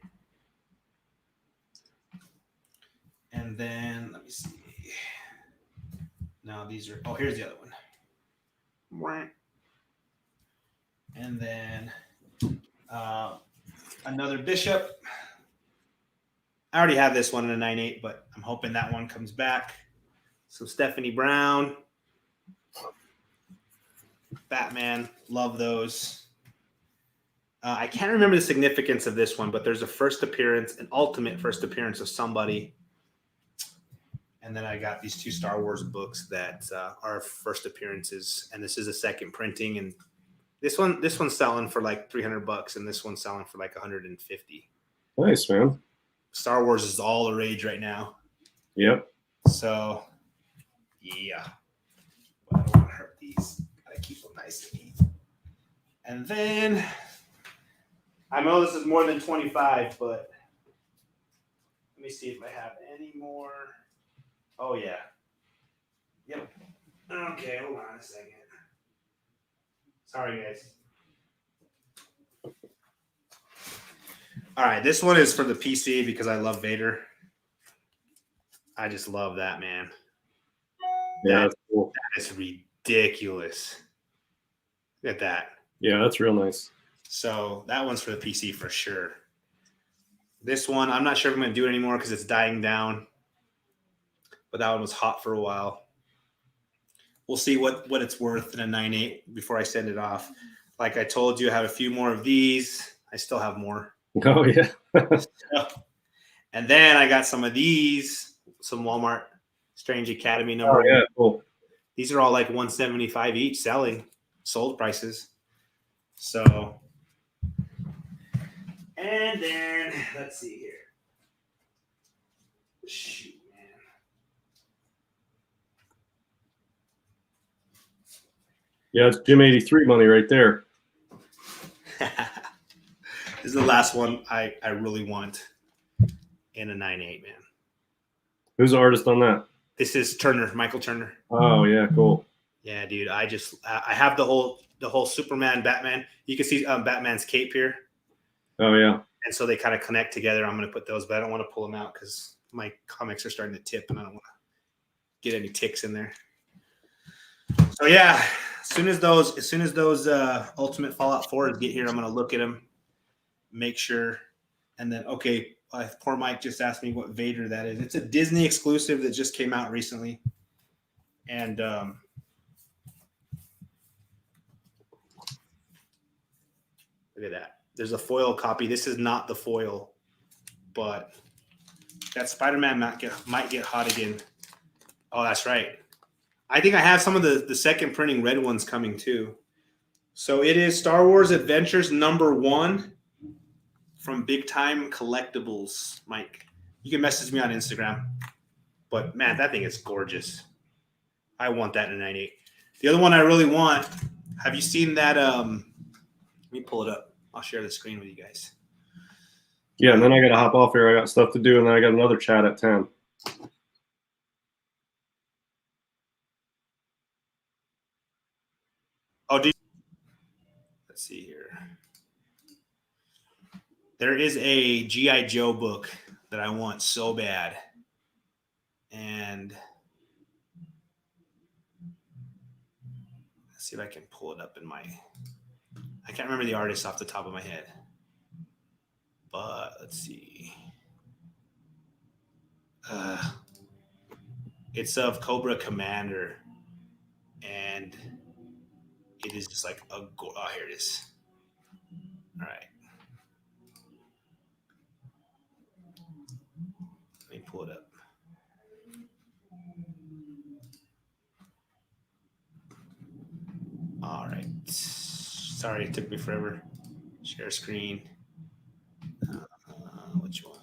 And then let me see. Now these are, here's the other one. And then another Bishop. I already have this one in a 9.8, but I'm hoping that one comes back. So Stephanie Brown. Batman. Love those. I can't remember the significance of this one, but there's a first appearance, an ultimate first appearance of somebody. And then I got these 2 Star Wars books that are first appearances, and this is a second printing. And this one's selling for like $300, and this one's selling for like $150. Nice, man. Star Wars is all the rage right now. Yep. So, yeah. But I don't want to hurt these. Gotta keep them nice and neat. And then I know this is more than 25, but let me see if I have any more. Oh, yeah. Yep. Okay, hold on a second. Sorry, guys. All right, this one is for the PC because I love Vader. I just love that, man. Yeah, that's cool. That is ridiculous. Look at that. Yeah, that's real nice. So that one's for the PC for sure. This one, I'm not sure if I'm going to do it anymore because it's dying down. But that one was hot for a while. We'll see what it's worth in a 9.8 before I send it off. Like I told you, I have a few more of these. I still have more. Oh, yeah. And then I got some of these, some Walmart Strange Academy #1. Oh, yeah, cool. These are all like $175 each selling, sold prices. So, and then let's see here. Shoot, man. Yeah, it's Jim 83 money right there. This is the last one I really want in a 9.8, man. Who's the artist on that? This is Turner, Michael Turner. Oh, yeah, cool. Yeah, dude. I have the whole Superman, Batman. You can see Batman's cape here. Oh, yeah. And so they kind of connect together. I'm going to put those, but I don't want to pull them out because my comics are starting to tip, and I don't want to get any ticks in there. So yeah, as soon as those Ultimate Fallout 4s get here, I'm going to look at them, make sure, and then poor Mike just asked me what Vader that is. It's a Disney exclusive that just came out recently, and look at that. There's a foil copy. This is not the foil, but that Spider-Man might get hot again. Oh, that's right. I think I have some of the second printing red ones coming too. So it is Star Wars Adventures #1 from Big Time Collectibles. Mike, you can message me on Instagram. But man, that thing is gorgeous. I want that in a 98. The other one I really want. Have you seen that? Let me pull it up. I'll share the screen with you guys. Yeah, and then I got to hop off here. I got stuff to do, and then I got another chat at 10. Oh, let's see here. There is a G.I. Joe book that I want so bad. And let's see if I can pull it up in my... I can't remember the artist off the top of my head. But let's see. It's of Cobra Commander. And it is just like a... Oh, here it is. All right. Let me pull it up. All right. Sorry, it took me forever. Share screen. Which one?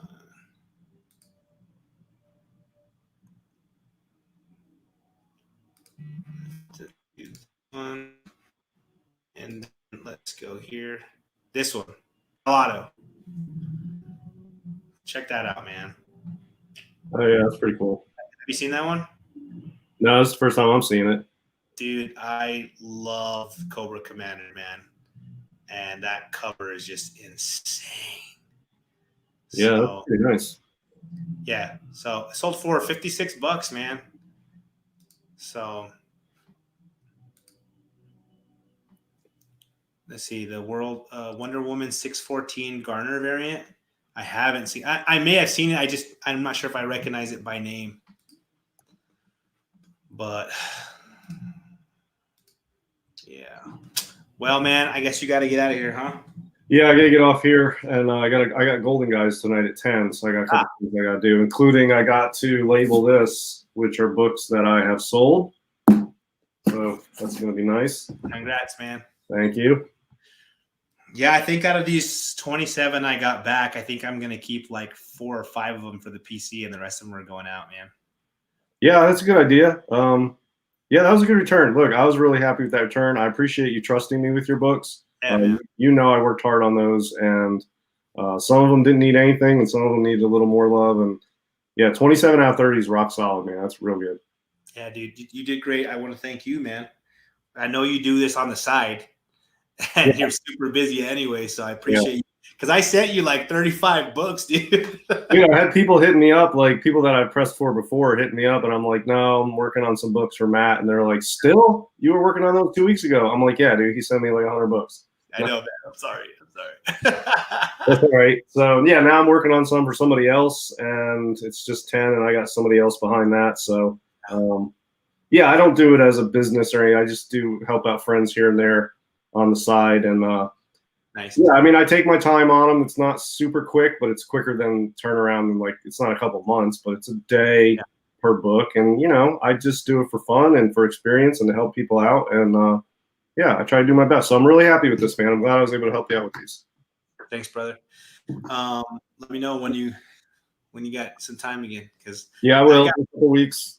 One. And then let's go here. This one. Auto. Check that out, man. Oh, yeah, that's pretty cool. Have you seen that one? No, it's the first time I'm seeing it. Dude, I love Cobra Commander, man. And that cover is just insane. Yeah, that's pretty nice. Yeah. So it sold for $56, man. So let's see, the World Wonder Woman 614 Garner variant. I haven't seen. I may have seen it. I'm not sure if I recognize it by name. But yeah. Well, man, I guess you got to get out of here, huh? Yeah, I got to get off here, and I got Golden Guys tonight at 10, so I got a couple things I got to do, including I got to label this, which are books that I have sold. So that's going to be nice. Congrats, man. Thank you. Yeah, I think out of these 27 I got back, I think I'm going to keep like 4 or 5 of them for the PC, and the rest of them are going out, man. Yeah, that's a good idea. Yeah, that was a good return. Look, I was really happy with that return. I appreciate you trusting me with your books. Yeah, you know I worked hard on those, and some of them didn't need anything, and some of them needed a little more love. And yeah, 27 out of 30 is rock solid, man. That's real good. Yeah, dude, you did great. I want to thank you, man. I know you do this on the side, and you're super busy anyway, so I appreciate you. Because I sent you like 35 books, dude. I had people hitting me up, like people that I pressed for before hitting me up, and I'm like, no, I'm working on some books for Matt. And they're like, still? You were working on those 2 weeks ago? I'm like, yeah, dude, he sent me like 100 books. I know, man. I'm sorry. That's all right. So, yeah, now I'm working on some for somebody else, and it's just 10, and I got somebody else behind that. So, yeah, I don't do it as a business or anything. I just do help out friends here and there on the side. And, nice. Yeah, I mean, I take my time on them. It's not super quick, but it's quicker than turnaround. And like, it's not a couple months, but it's a day per book. And, I just do it for fun and for experience and to help people out. And, yeah, I try to do my best. So I'm really happy with this, man. I'm glad I was able to help you out with these. Thanks, brother. Let me know when you got some time again. Because yeah, I will. In a couple weeks.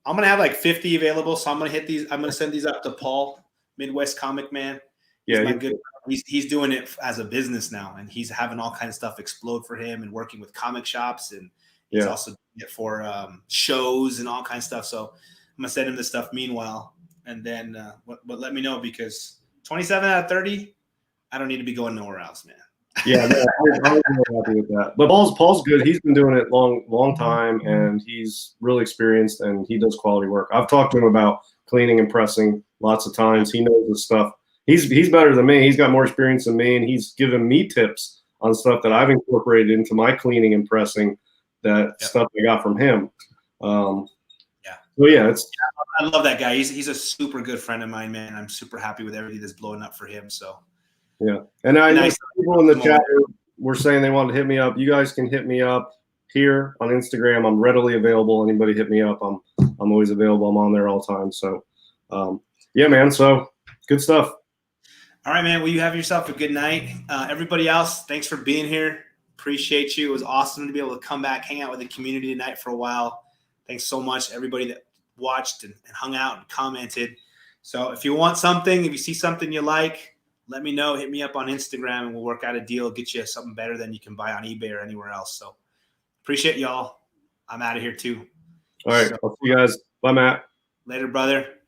I'm going to have like 50 available. So I'm going to hit these. I'm going to send these out to Paul, Midwest Comic Man. He's doing it as a business now, and he's having all kinds of stuff explode for him and working with comic shops, and he's also doing it for shows and all kinds of stuff. So I'm gonna send him this stuff meanwhile, and then but let me know, because 27 out of 30, I don't need to be going nowhere else, man. Yeah, no, I'm really happy with that. But Paul's good. He's been doing it long time, and he's really experienced, and he does quality work. I've talked to him about cleaning and pressing lots of times. He knows his stuff. He's better than me. He's got more experience than me, and he's given me tips on stuff that I've incorporated into my cleaning and pressing. Stuff I got from him. So yeah, I love that guy. He's a super good friend of mine, man. I'm super happy with everything that's blowing up for him. So yeah, and I know people in the chat were saying they wanted to hit me up. You guys can hit me up here on Instagram. I'm readily available. Anybody hit me up. I'm I'm always available. I'm on there all the time. So, yeah, man. So good stuff. All right, man. Well, you have yourself a good night. Everybody else, thanks for being here. Appreciate you. It was awesome to be able to come back, hang out with the community tonight for a while. Thanks so much, everybody that watched and hung out and commented. So if you want something, if you see something you like, let me know. Hit me up on Instagram, and we'll work out a deal, get you something better than you can buy on eBay or anywhere else. So appreciate y'all. I'm out of here too. All right. I'll see you guys. Bye, Matt. Later, brother.